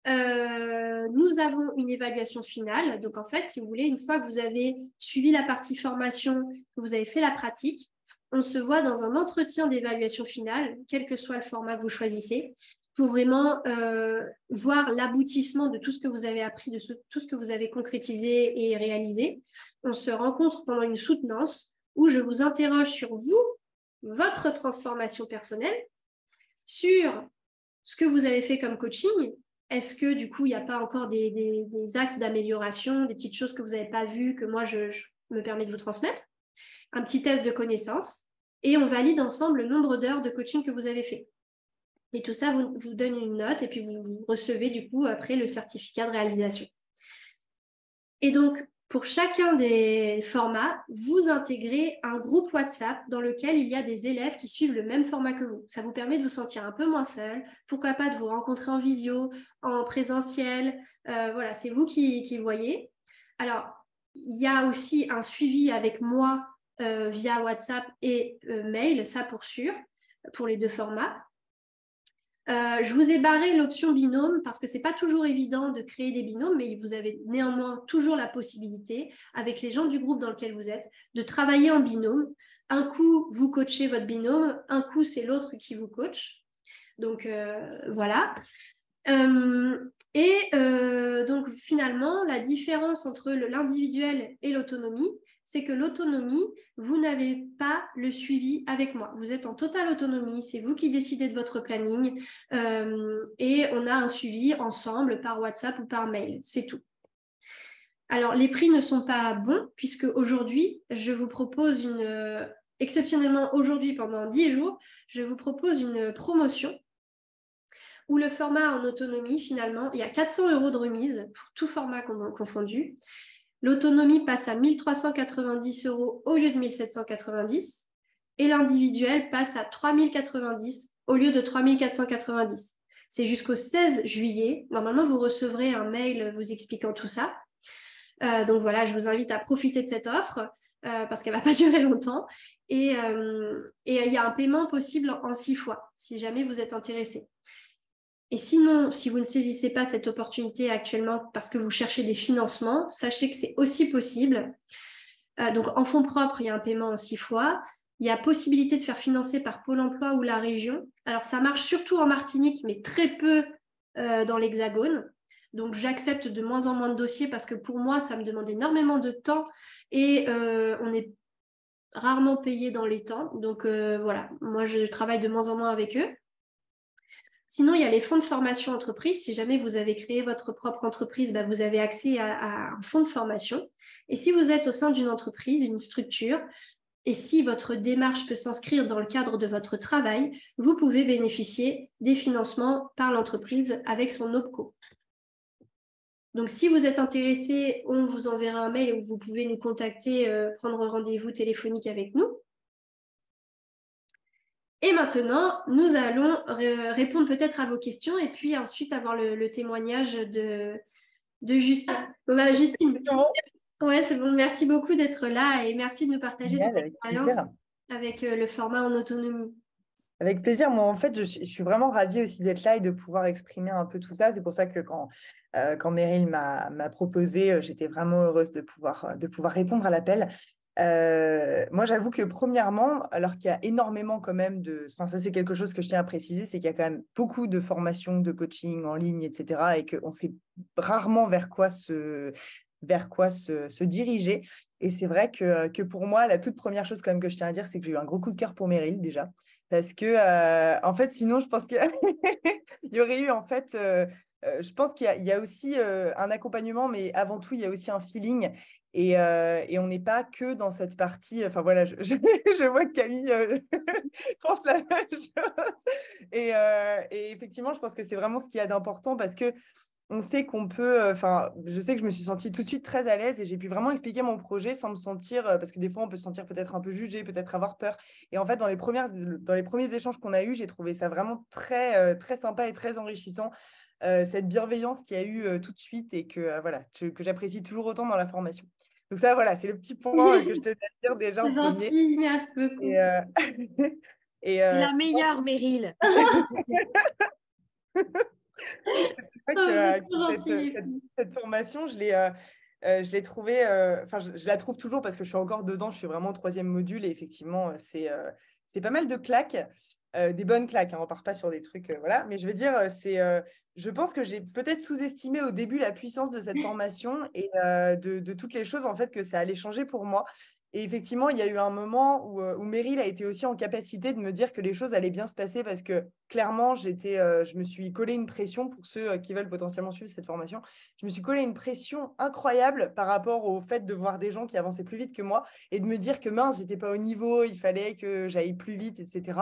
Nous avons une évaluation finale. Donc, en fait, si vous voulez, une fois que vous avez suivi la partie formation, que vous avez fait la pratique, on se voit dans un entretien d'évaluation finale, quel que soit le format que vous choisissez, pour vraiment voir l'aboutissement de tout ce que vous avez appris, de tout ce que vous avez concrétisé et réalisé. On se rencontre pendant une soutenance où je vous interroge sur vous, votre transformation personnelle, sur ce que vous avez fait comme coaching. Est-ce que du coup, il n'y a pas encore des axes d'amélioration, des petites choses que vous n'avez pas vues, que moi, je me permets de vous transmettre? Un petit test de connaissance et on valide ensemble le nombre d'heures de coaching que vous avez fait. Et tout ça vous donne une note et puis vous recevez du coup après le certificat de réalisation. Et donc, pour chacun des formats, vous intégrez un groupe WhatsApp dans lequel il y a des élèves qui suivent le même format que vous. Ça vous permet de vous sentir un peu moins seul. Pourquoi pas de vous rencontrer en visio, en présentiel. Voilà, c'est vous qui voyez. Alors, il y a aussi un suivi avec moi via WhatsApp et mail, ça pour sûr, pour les deux formats. Je vous ai barré l'option binôme parce que ce n'est pas toujours évident de créer des binômes, mais vous avez néanmoins toujours la possibilité, avec les gens du groupe dans lequel vous êtes, de travailler en binôme. Un coup, vous coachez votre binôme, un coup, c'est l'autre qui vous coach. Donc, voilà. Donc, finalement, la différence entre l'individuel et l'autonomie, c'est que l'autonomie, vous n'avez pas le suivi avec moi. Vous êtes en totale autonomie, c'est vous qui décidez de votre planning et on a un suivi ensemble par WhatsApp ou par mail, c'est tout. Alors, les prix ne sont pas bons puisque aujourd'hui, je vous propose exceptionnellement aujourd'hui pendant 10 jours, je vous propose une promotion où le format en autonomie, finalement, il y a 400 € de remise pour tout format confondu. L'autonomie passe à 1 390 € au lieu de 1 790 et l'individuel passe à 3 090 au lieu de 3 490. C'est jusqu'au 16 juillet. Normalement, vous recevrez un mail vous expliquant tout ça. Donc voilà, je vous invite à profiter de cette offre parce qu'elle ne va pas durer longtemps. Et il y a un paiement possible en 6 fois si jamais vous êtes intéressé. Et sinon, si vous ne saisissez pas cette opportunité actuellement parce que vous cherchez des financements, sachez que c'est aussi possible. Donc, en fonds propres, il y a un paiement en 6 fois. Il y a possibilité de faire financer par Pôle emploi ou la région. Alors, ça marche surtout en Martinique, mais très peu dans l'Hexagone. Donc, j'accepte de moins en moins de dossiers parce que pour moi, ça me demande énormément de temps et on est rarement payé dans les temps. Donc, voilà, moi, je travaille de moins en moins avec eux. Sinon, il y a les fonds de formation entreprise. Si jamais vous avez créé votre propre entreprise, vous avez accès à un fonds de formation. Et si vous êtes au sein d'une entreprise, une structure, et si votre démarche peut s'inscrire dans le cadre de votre travail, vous pouvez bénéficier des financements par l'entreprise avec son OPCO. Donc, si vous êtes intéressé, on vous enverra un mail où vous pouvez nous contacter, prendre un rendez-vous téléphonique avec nous. Et maintenant, nous allons répondre peut-être à vos questions et puis ensuite avoir le témoignage de Justine. Justine, C'est bon. ouais, c'est bon. Merci beaucoup d'être là et merci de nous partager ton Génial, avec expérience plaisir. avec le format en autonomie. Avec plaisir. Moi, en fait, je suis vraiment ravie aussi d'être là et de pouvoir exprimer un peu tout ça. C'est pour ça que quand Meryl m'a proposé, j'étais vraiment heureuse de pouvoir répondre à l'appel. Moi, j'avoue que premièrement, alors qu'il y a énormément quand même enfin, ça c'est quelque chose que je tiens à préciser, c'est qu'il y a quand même beaucoup de formations, de coaching en ligne, etc. et qu'on sait rarement vers quoi se diriger. Et c'est vrai que pour moi, la toute première chose quand même que je tiens à dire, c'est que j'ai eu un gros coup de cœur pour Meryl déjà. Parce que, en fait, sinon, je pense qu'il y aurait eu, en fait, je pense il y a aussi un accompagnement, mais avant tout, il y a aussi un feeling. Et on n'est pas que dans cette partie. Enfin, voilà, je vois que Camille pense la même chose. Et effectivement, je pense que c'est vraiment ce qu'il y a d'important parce que on sait qu'on peut, enfin, je sais que je me suis sentie tout de suite très à l'aise et j'ai pu vraiment expliquer mon projet sans me sentir, parce que des fois, on peut se sentir peut-être un peu jugé, peut-être avoir peur. Et en fait, dans les premiers échanges qu'on a eus, j'ai trouvé ça vraiment très sympa et très enrichissant, cette bienveillance qu'il y a eu tout de suite et voilà, que j'apprécie toujours autant dans la formation. Donc ça, voilà, c'est le petit point que je te dire déjà en C'est premier. gentil, merci Et, beaucoup. et C'est la meilleure, Meryl. c'est vrai Oh, vous êtes que trop gentils, les filles. cette formation, je l'ai trouvée, enfin, je la trouve toujours parce que je suis encore dedans, je suis vraiment au troisième module et effectivement, c'est pas mal de claques, des bonnes claques, hein, on part pas sur des trucs, voilà, mais je veux dire, je pense que j'ai peut-être sous-estimé au début la puissance de cette formation et de toutes les choses en fait que ça allait changer pour moi. Et effectivement, il y a eu un moment où Meryl a été aussi en capacité de me dire que les choses allaient bien se passer parce que clairement, je me suis collé une pression pour ceux qui veulent potentiellement suivre cette formation. Je me suis collé une pression incroyable par rapport au fait de voir des gens qui avançaient plus vite que moi et de me dire que mince, j'étais pas au niveau, il fallait que j'aille plus vite, etc.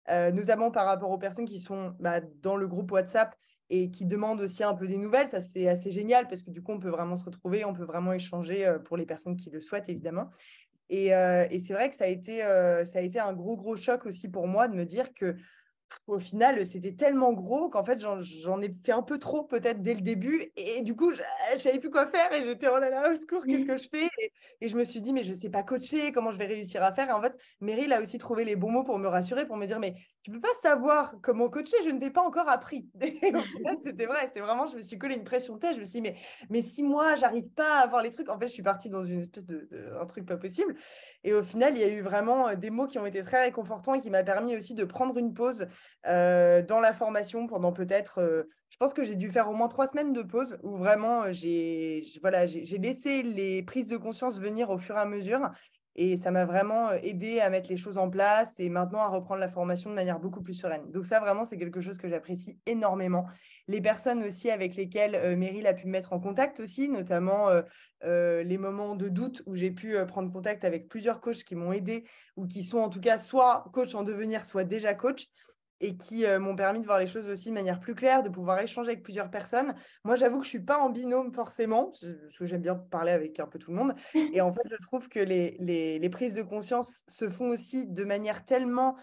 Notamment par rapport aux personnes qui sont dans le groupe WhatsApp et qui demandent aussi un peu des nouvelles. Ça, c'est assez génial parce que du coup, on peut vraiment se retrouver, on peut vraiment échanger pour les personnes qui le souhaitent, évidemment. Et c'est vrai que ça a été un gros choc aussi pour moi de me dire que au final, c'était tellement gros qu'en fait, j'en ai fait un peu trop peut-être dès le début. Et du coup, je ne savais plus quoi faire et j'étais, oh là là, au secours, qu'est-ce que je fais et je me suis dit, mais je ne sais pas coacher, comment je vais réussir à faire. Et en fait, Meryl a aussi trouvé les bons mots pour me rassurer, pour me dire, mais tu ne peux pas savoir comment coacher, je ne t'ai pas encore appris. Et au final, c'était vrai, c'est vraiment, je me suis collé une pression de tête. Je me suis dit, mais si moi, j'arrive pas à avoir les trucs, en fait, je suis partie dans une espèce un truc pas possible. Et au final, il y a eu vraiment des mots qui ont été très réconfortants et qui m'a permis aussi de prendre une pause dans la formation pendant peut-être, je pense que j'ai dû faire au moins 3 semaines de pause où vraiment voilà, j'ai laissé les prises de conscience venir au fur et à mesure et ça m'a vraiment aidé à mettre les choses en place et maintenant à reprendre la formation de manière beaucoup plus sereine. Donc ça, vraiment, c'est quelque chose que j'apprécie énormément. Les personnes aussi avec lesquelles Meryl a pu me mettre en contact aussi, notamment les moments de doute où j'ai pu prendre contact avec plusieurs coachs qui m'ont aidé ou qui sont en tout cas soit coach en devenir, soit déjà coach et qui m'ont permis de voir les choses aussi de manière plus claire, de pouvoir échanger avec plusieurs personnes. Moi, j'avoue que je ne suis pas en binôme forcément, parce que j'aime bien parler avec un peu tout le monde. Et en fait, je trouve que les prises de conscience se font aussi de manière tellement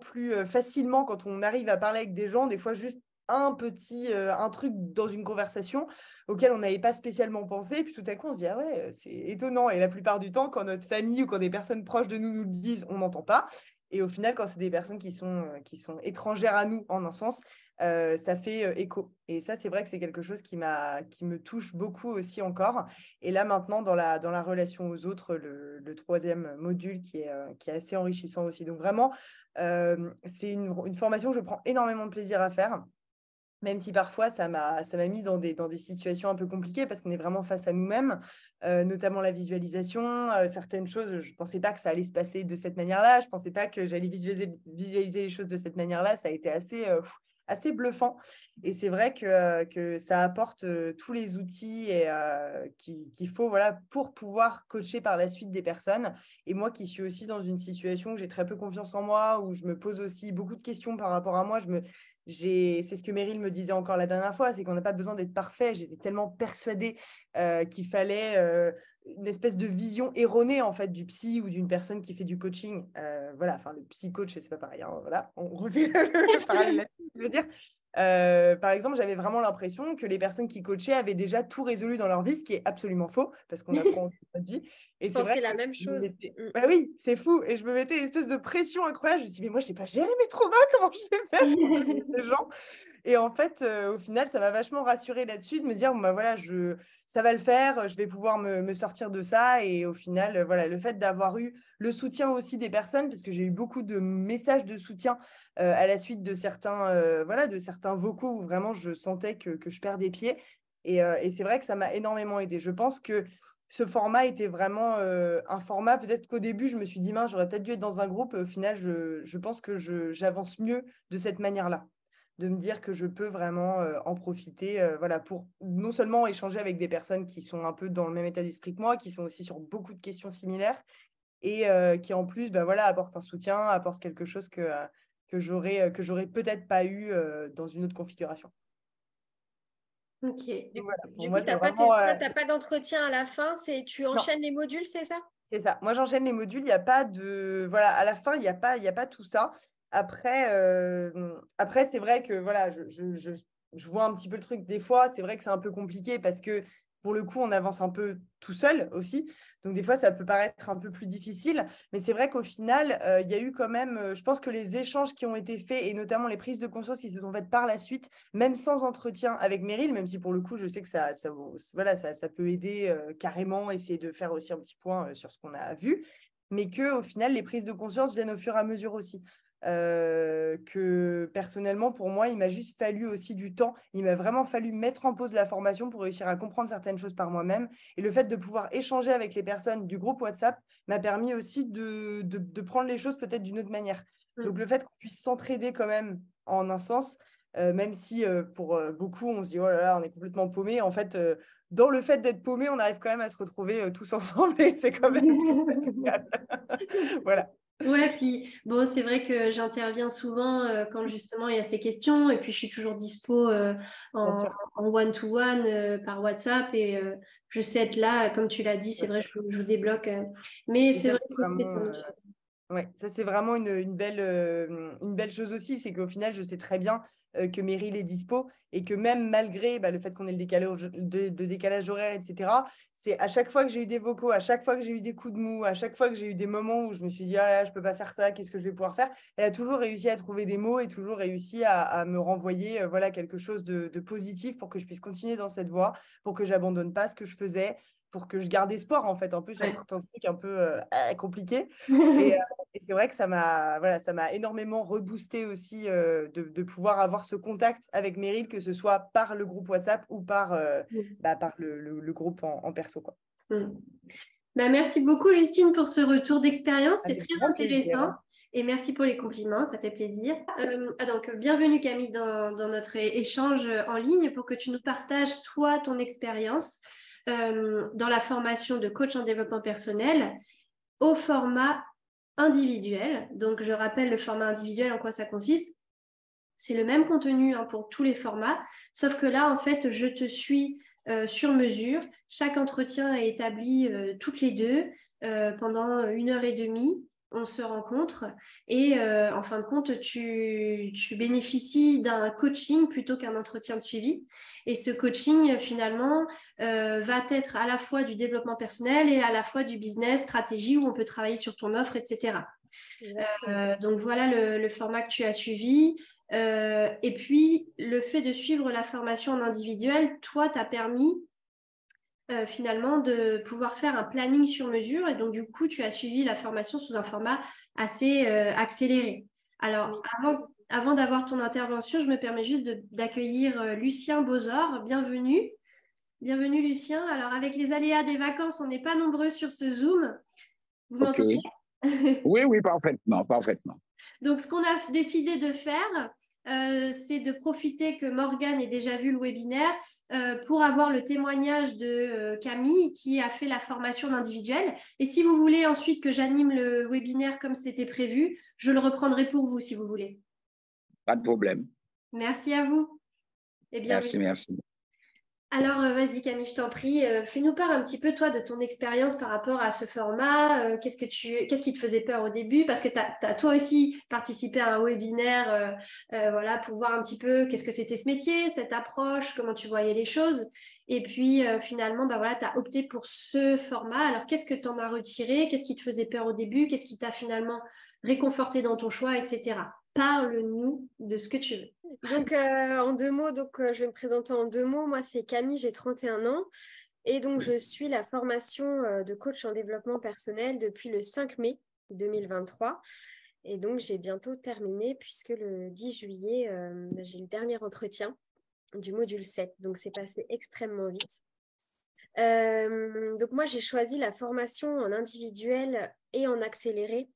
plus facilement quand on arrive à parler avec des gens, des fois juste un truc dans une conversation auquel on n'avait pas spécialement pensé. Et puis tout à coup, on se dit, ah ouais, c'est étonnant. Et la plupart du temps, quand notre famille ou quand des personnes proches de nous nous le disent, on n'entend pas. Et au final, quand c'est des personnes qui sont étrangères à nous, en un sens, ça fait écho. Et ça, c'est vrai que c'est quelque chose qui me touche beaucoup aussi encore. Et là, maintenant, dans la relation aux autres, le troisième module qui est assez enrichissant aussi. Donc vraiment, c'est une formation que je prends énormément de plaisir à faire. Même si parfois ça m'a mis dans des situations un peu compliquées parce qu'on est vraiment face à nous-mêmes, notamment la visualisation, certaines choses, je ne pensais pas que ça allait se passer de cette manière-là, je ne pensais pas que j'allais visualiser les choses de cette manière-là, ça a été assez bluffant. Et c'est vrai que ça apporte tous les outils qu'il faut voilà, pour pouvoir coacher par la suite des personnes. Et moi qui suis aussi dans une situation où j'ai très peu confiance en moi, où je me pose aussi beaucoup de questions par rapport à moi, c'est ce que Meryl me disait encore la dernière fois, c'est qu'on n'a pas besoin d'être parfait. J'étais tellement persuadée qu'il fallait une espèce de vision erronée en fait du psy ou d'une personne qui fait du coaching. Voilà, enfin le psy coach, c'est pas pareil. Hein, voilà, on refait le parallèle là-dessus, je veux dire. Par exemple, j'avais vraiment l'impression que les personnes qui coachaient avaient déjà tout résolu dans leur vie, ce qui est absolument faux parce qu'on apprend toute notre vie. Et Je c'est vrai pensais la que même chose. bah oui, c'est fou. Et je me mettais une espèce de pression incroyable. Je me suis dit, mais moi, je n'ai pas géré mes traumas. Comment je vais faire pour aider les gens? Et en fait, au final, ça m'a vachement rassurée là-dessus de me dire, bon, bah, voilà, ça va le faire, je vais pouvoir me sortir de ça. Et au final, voilà, le fait d'avoir eu le soutien aussi des personnes, parce que j'ai eu beaucoup de messages de soutien à la suite de certains vocaux où vraiment je sentais que je perdais pied. Et c'est vrai que ça m'a énormément aidé. Je pense que ce format était vraiment un format, peut-être qu'au début, je me suis dit, mince, j'aurais peut-être dû être dans un groupe. Au final, je pense que j'avance mieux de cette manière-là, de me dire que je peux vraiment en profiter voilà, pour non seulement échanger avec des personnes qui sont un peu dans le même état d'esprit que moi, qui sont aussi sur beaucoup de questions similaires et qui en plus bah, voilà, apportent un soutien, apportent quelque chose que j'aurais peut-être pas eu dans une autre configuration. Ok. Donc voilà, pour Du coup, moi, c'est vraiment... t'as pas d'entretien à la fin, tu non, enchaînes les modules, c'est ça? c'est ça. Moi, j'enchaîne les modules. Il n'y a pas de... Voilà, à la fin, il y a pas tout ça. Après c'est vrai que voilà, je vois un petit peu le truc. Des fois, c'est vrai que c'est un peu compliqué parce que pour le coup, on avance un peu tout seul aussi. Donc, des fois, ça peut paraître un peu plus difficile. Mais c'est vrai qu'au final, il y a eu quand même, je pense que les échanges qui ont été faits et notamment les prises de conscience qui se sont faites par la suite, même sans entretien avec Meryl, même si pour le coup, je sais que voilà, ça peut aider carrément, essayer de faire aussi un petit point sur ce qu'on a vu, mais qu'au final, les prises de conscience viennent au fur et à mesure aussi. Que personnellement, pour moi, il m'a juste fallu aussi du temps. Il m'a vraiment fallu mettre en pause la formation pour réussir à comprendre certaines choses par moi-même. Et le fait de pouvoir échanger avec les personnes du groupe WhatsApp m'a permis aussi de prendre les choses peut-être d'une autre manière. Donc, le fait qu'on puisse s'entraider quand même en un sens, même si pour beaucoup, on se dit, oh là là, on est complètement paumé. En fait, dans le fait d'être paumé, on arrive quand même à se retrouver tous ensemble et c'est quand même très agréable. Voilà. Ouais, puis bon, c'est vrai que j'interviens souvent quand justement il y a ces questions, et puis je suis toujours dispo Bien en, sûr. en one-to-one par WhatsApp, et je sais être là, comme tu l'as dit, c'est Bien vrai, sûr. je vous débloque. Mais Et c'est ça, vrai c'est que c'est vraiment, un autre. ouais, ça, c'est vraiment une belle chose aussi, c'est qu'au final, je sais très bien que Meryl est dispo et que même malgré bah, le fait qu'on ait le décalage horaire, etc., c'est à chaque fois que j'ai eu des vocaux, à chaque fois que j'ai eu des coups de mou, à chaque fois que j'ai eu des moments où je me suis dit, ah là, je peux pas faire ça, qu'est-ce que je vais pouvoir faire? Elle a toujours réussi à trouver des mots et toujours réussi à me renvoyer voilà, quelque chose de positif pour que je puisse continuer dans cette voie, pour que j'abandonne pas ce que je faisais, pour que je garde espoir, en fait, un peu sur Ouais. certains trucs un peu compliqués. Et, et c'est vrai que ça m'a énormément reboosté aussi de pouvoir avoir ce contact avec Meryl, que ce soit par le groupe WhatsApp ou par le groupe en perso, quoi. Mm. Bah, merci beaucoup, Justine, pour ce retour d'expérience. C'est Avec très grand intéressant. plaisir. Et merci pour les compliments, ça fait plaisir. Donc, bienvenue Camille dans notre échange en ligne pour que tu nous partages, toi, ton expérience dans la formation de coach en développement personnel au format individuel. Donc, je rappelle le format individuel, en quoi ça consiste. C'est le même contenu hein, pour tous les formats, sauf que là, en fait, je te suis sur mesure. Chaque entretien est établi toutes les deux pendant 1 heure et demie. On se rencontre et en fin de compte, tu bénéficies d'un coaching plutôt qu'un entretien de suivi. Et ce coaching, finalement, va être à la fois du développement personnel et à la fois du business, stratégie, où on peut travailler sur ton offre, etc. Exactement. Donc voilà le format que tu as suivi. Et puis, le fait de suivre la formation en individuel, toi, t'a permis finalement de pouvoir faire un planning sur mesure. Et donc, du coup, tu as suivi la formation sous un format assez accéléré. Alors, Oui. avant d'avoir ton intervention, je me permets juste d'accueillir Lucien Bozor. Bienvenue. Bienvenue, Lucien. Alors, avec les aléas des vacances, on n'est pas nombreux sur ce Zoom. Vous OK. m'entendez? Oui, oui, parfaitement, parfaitement. Donc, ce qu'on a décidé de faire, c'est de profiter que Morgane ait déjà vu le webinaire pour avoir le témoignage de Camille qui a fait la formation individuelle. Et si vous voulez ensuite que j'anime le webinaire comme c'était prévu, je le reprendrai pour vous si vous voulez. Pas de problème. Merci à vous et bienvenue. Merci. Alors, vas-y Camille, je t'en prie, fais-nous part un petit peu, toi, de ton expérience par rapport à ce format. Qu'est-ce qui te faisait peur au début? Parce que tu as toi aussi participé à un webinaire voilà, pour voir un petit peu qu'est-ce que c'était ce métier, cette approche, comment tu voyais les choses. Et puis, finalement, bah, voilà, tu as opté pour ce format. Alors, qu'est-ce que tu en as retiré? Qu'est-ce qui te faisait peur au début? Qu'est-ce qui t'a finalement réconforté dans ton choix, etc. Parle-nous de ce que tu veux. Donc, en 2 mots, je vais me présenter en 2 mots. Moi, c'est Camille, j'ai 31 ans. Et donc, je suis la formation de coach en développement personnel depuis le 5 mai 2023. Et donc, j'ai bientôt terminé puisque le 10 juillet, j'ai le dernier entretien du module 7. Donc, c'est passé extrêmement vite. Donc, moi, j'ai choisi la formation en individuel et en accéléré.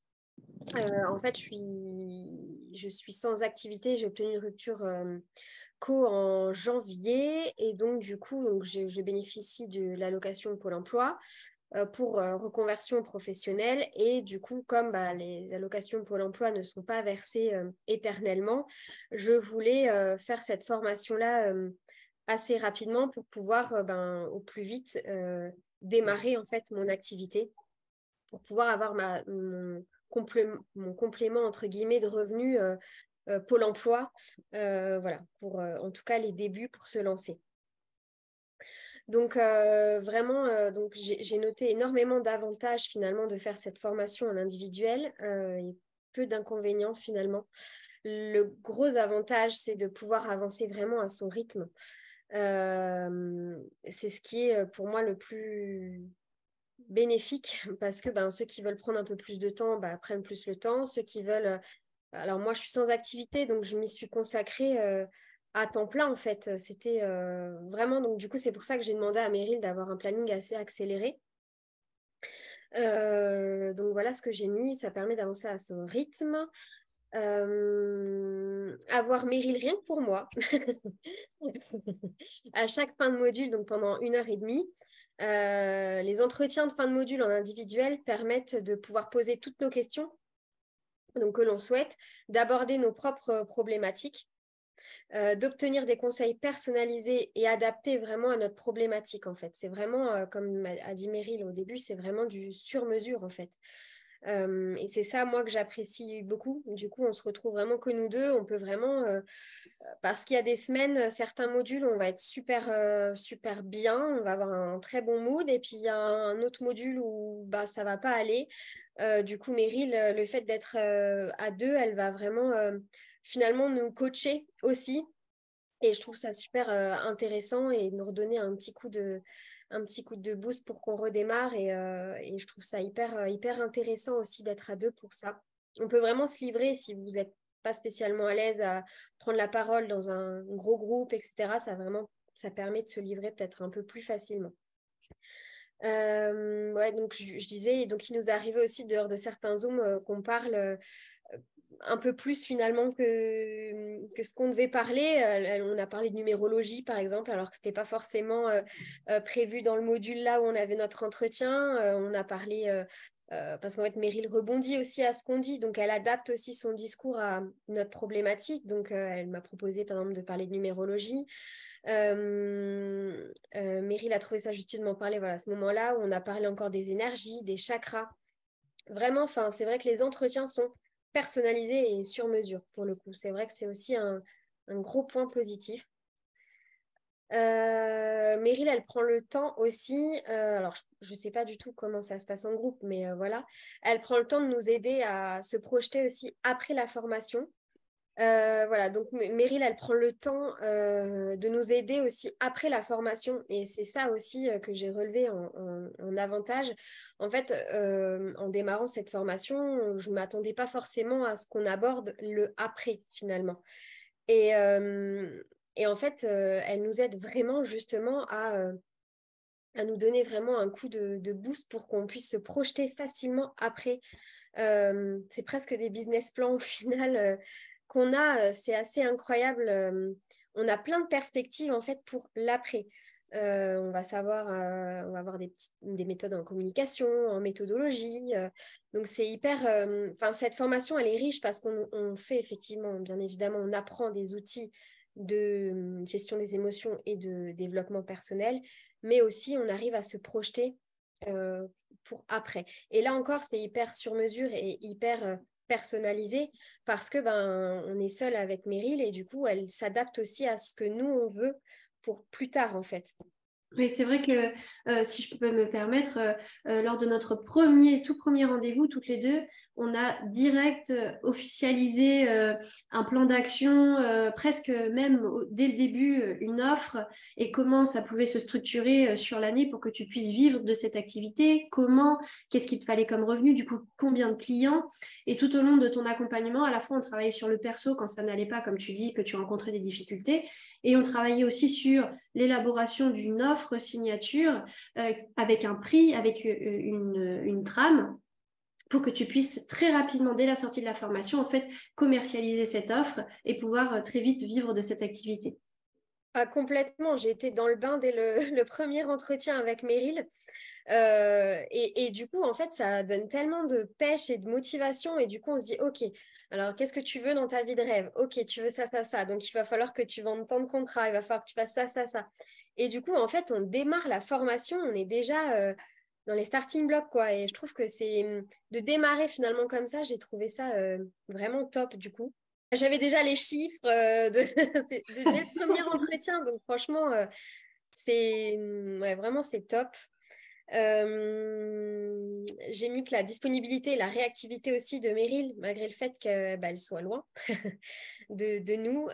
En fait, je suis sans activité. J'ai obtenu une rupture co en janvier et donc du coup, je bénéficie de l'allocation Pôle emploi pour reconversion professionnelle et du coup, comme les allocations Pôle emploi ne sont pas versées éternellement, je voulais faire cette formation-là assez rapidement pour pouvoir au plus vite démarrer en fait mon activité pour pouvoir avoir mon complément entre guillemets de revenus Pôle emploi, voilà, pour en tout cas les débuts pour se lancer. Donc vraiment, donc j'ai noté énormément d'avantages finalement de faire cette formation en individuel et peu d'inconvénients finalement. Le gros avantage, c'est de pouvoir avancer vraiment à son rythme. C'est ce qui est pour moi le plus bénéfique parce que ceux qui veulent prendre un peu plus de temps prennent plus le temps. Ceux qui veulent... Alors moi, je suis sans activité, donc je m'y suis consacrée à temps plein en fait. C'était vraiment... Donc du coup, c'est pour ça que j'ai demandé à Meryl d'avoir un planning assez accéléré. Donc voilà ce que j'ai mis. Ça permet d'avancer à son rythme. Avoir Meryl rien que pour moi à chaque fin de module, donc pendant 1h30. Les entretiens de fin de module en individuel permettent de pouvoir poser toutes nos questions donc que l'on souhaite, d'aborder nos propres problématiques, d'obtenir des conseils personnalisés et adaptés vraiment à notre problématique en fait. C'est vraiment, comme a dit Meryl au début, c'est vraiment du sur-mesure en fait. Et c'est ça moi que j'apprécie beaucoup. Du coup, on se retrouve vraiment que nous deux, on peut vraiment... parce qu'il y a des semaines, certains modules, on va être super bien, on va avoir un très bon mood, et puis il y a un autre module où ça va pas aller. Du coup, Meryl, le fait d'être à deux, elle va vraiment finalement nous coacher aussi. Et je trouve ça super intéressant et nous redonner un petit coup de boost pour qu'on redémarre. Et je trouve ça hyper intéressant aussi d'être à deux pour ça. On peut vraiment se livrer si vous n'êtes pas spécialement à l'aise à prendre la parole dans un gros groupe, etc. Ça permet de se livrer peut-être un peu plus facilement. Ouais, donc je disais, donc il nous est arrivé aussi dehors de certains Zooms qu'on parle un peu plus finalement que ce qu'on devait parler. On a parlé de numérologie par exemple, alors que ce n'était pas forcément prévu dans le module là où on avait notre entretien. On a parlé, parce qu'en fait Meryl rebondit aussi à ce qu'on dit, donc elle adapte aussi son discours à notre problématique. Donc elle m'a proposé par exemple de parler de numérologie. Meryl a trouvé ça juste de m'en parler à ce moment-là où on a parlé encore des énergies, des chakras. Vraiment, c'est vrai que les entretiens sont personnalisés et sur mesure pour le coup. C'est vrai que c'est aussi un gros point positif. Meryl, elle prend le temps aussi, alors je ne sais pas du tout comment ça se passe en groupe, mais voilà, elle prend le temps de nous aider à se projeter aussi après la formation. Voilà, donc Meryl, elle prend le temps de nous aider aussi après la formation et c'est ça aussi que j'ai relevé en avantage. En fait, en démarrant cette formation, je ne m'attendais pas forcément à ce qu'on aborde le après finalement. Et en fait, elle nous aide vraiment justement à nous donner vraiment un coup de boost pour qu'on puisse se projeter facilement après. C'est presque des business plans au final qu'on a, c'est assez incroyable. On a plein de perspectives en fait pour l'après. On va avoir des méthodes en communication, en méthodologie. Donc c'est hyper. Cette formation, elle est riche parce qu'on fait effectivement, bien évidemment, on apprend des outils de gestion des émotions et de développement personnel, mais aussi on arrive à se projeter pour après. Et là encore, c'est hyper sur mesure et hyper personnalisé parce que on est seul avec Meryl et du coup, elle s'adapte aussi à ce que nous, on veut pour plus tard, en fait. Oui, c'est vrai que si je peux me permettre, lors de notre tout premier rendez-vous, toutes les deux, on a direct officialisé un plan d'action, presque même dès le début, une offre et comment ça pouvait se structurer sur l'année pour que tu puisses vivre de cette activité, qu'est-ce qu'il te fallait comme revenu, du coup, combien de clients. Et tout au long de ton accompagnement, à la fois, on travaillait sur le perso quand ça n'allait pas, comme tu dis, que tu rencontrais des difficultés, et on travaillait aussi sur l'élaboration d'une offre signature avec un prix, avec une trame pour que tu puisses très rapidement, dès la sortie de la formation, en fait, commercialiser cette offre et pouvoir très vite vivre de cette activité. Ah, complètement, j'ai été dans le bain dès le premier entretien avec Meryl. Et du coup, en fait, ça donne tellement de pêche et de motivation. Et du coup, on se dit, OK, alors qu'est-ce que tu veux dans ta vie de rêve? OK, tu veux ça, ça, ça. Donc, il va falloir que tu vendes tant de contrats. Il va falloir que tu fasses ça, ça, ça. Et du coup, en fait, on démarre la formation. On est déjà dans les starting blocks, quoi. Et je trouve que c'est de démarrer finalement comme ça, j'ai trouvé ça vraiment top, du coup. J'avais déjà les chiffres dès le premier entretien. Donc, franchement, vraiment, c'est top. J'ai mis que la disponibilité et la réactivité aussi de Meryl, malgré le fait qu'elle soit loin de nous.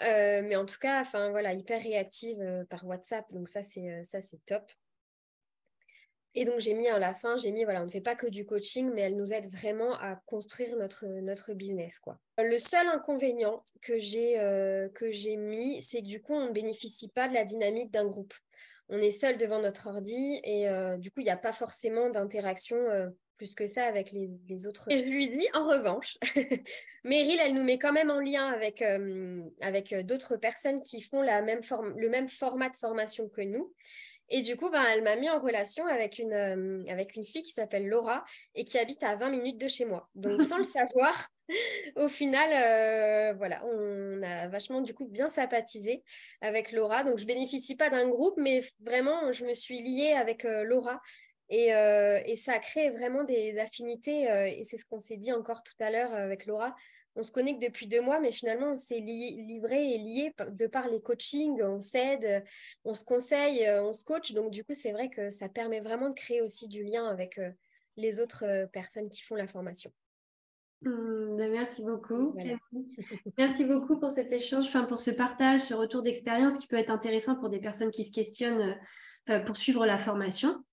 Mais en tout cas, voilà, hyper réactive par WhatsApp. Donc ça, c'est top. Et donc, j'ai mis à la fin, voilà, on ne fait pas que du coaching, mais elle nous aide vraiment à construire notre business, quoi. Le seul inconvénient que j'ai mis, c'est que du coup, on ne bénéficie pas de la dynamique d'un groupe. On est seul devant notre ordi et du coup, il n'y a pas forcément d'interaction plus que ça avec les autres. Et je lui dis, en revanche, Meryl, elle nous met quand même en lien avec d'autres personnes qui font le même format de formation que nous. Et du coup, elle m'a mis en relation avec une fille qui s'appelle Laura et qui habite à 20 minutes de chez moi. Donc, sans le savoir, au final, voilà, on a vachement du coup bien sympathisé avec Laura. Donc, je bénéficie pas d'un groupe, mais vraiment, je me suis liée avec Laura. Et ça a créé vraiment des affinités. Et c'est ce qu'on s'est dit encore tout à l'heure avec Laura. On se connecte depuis 2 mois, mais finalement, on s'est livré et lié de par les coachings. On s'aide, on se conseille, on se coach. Donc, du coup, c'est vrai que ça permet vraiment de créer aussi du lien avec les autres personnes qui font la formation. Merci beaucoup. Voilà. Merci beaucoup pour cet échange, pour ce partage, ce retour d'expérience qui peut être intéressant pour des personnes qui se questionnent pour suivre la formation.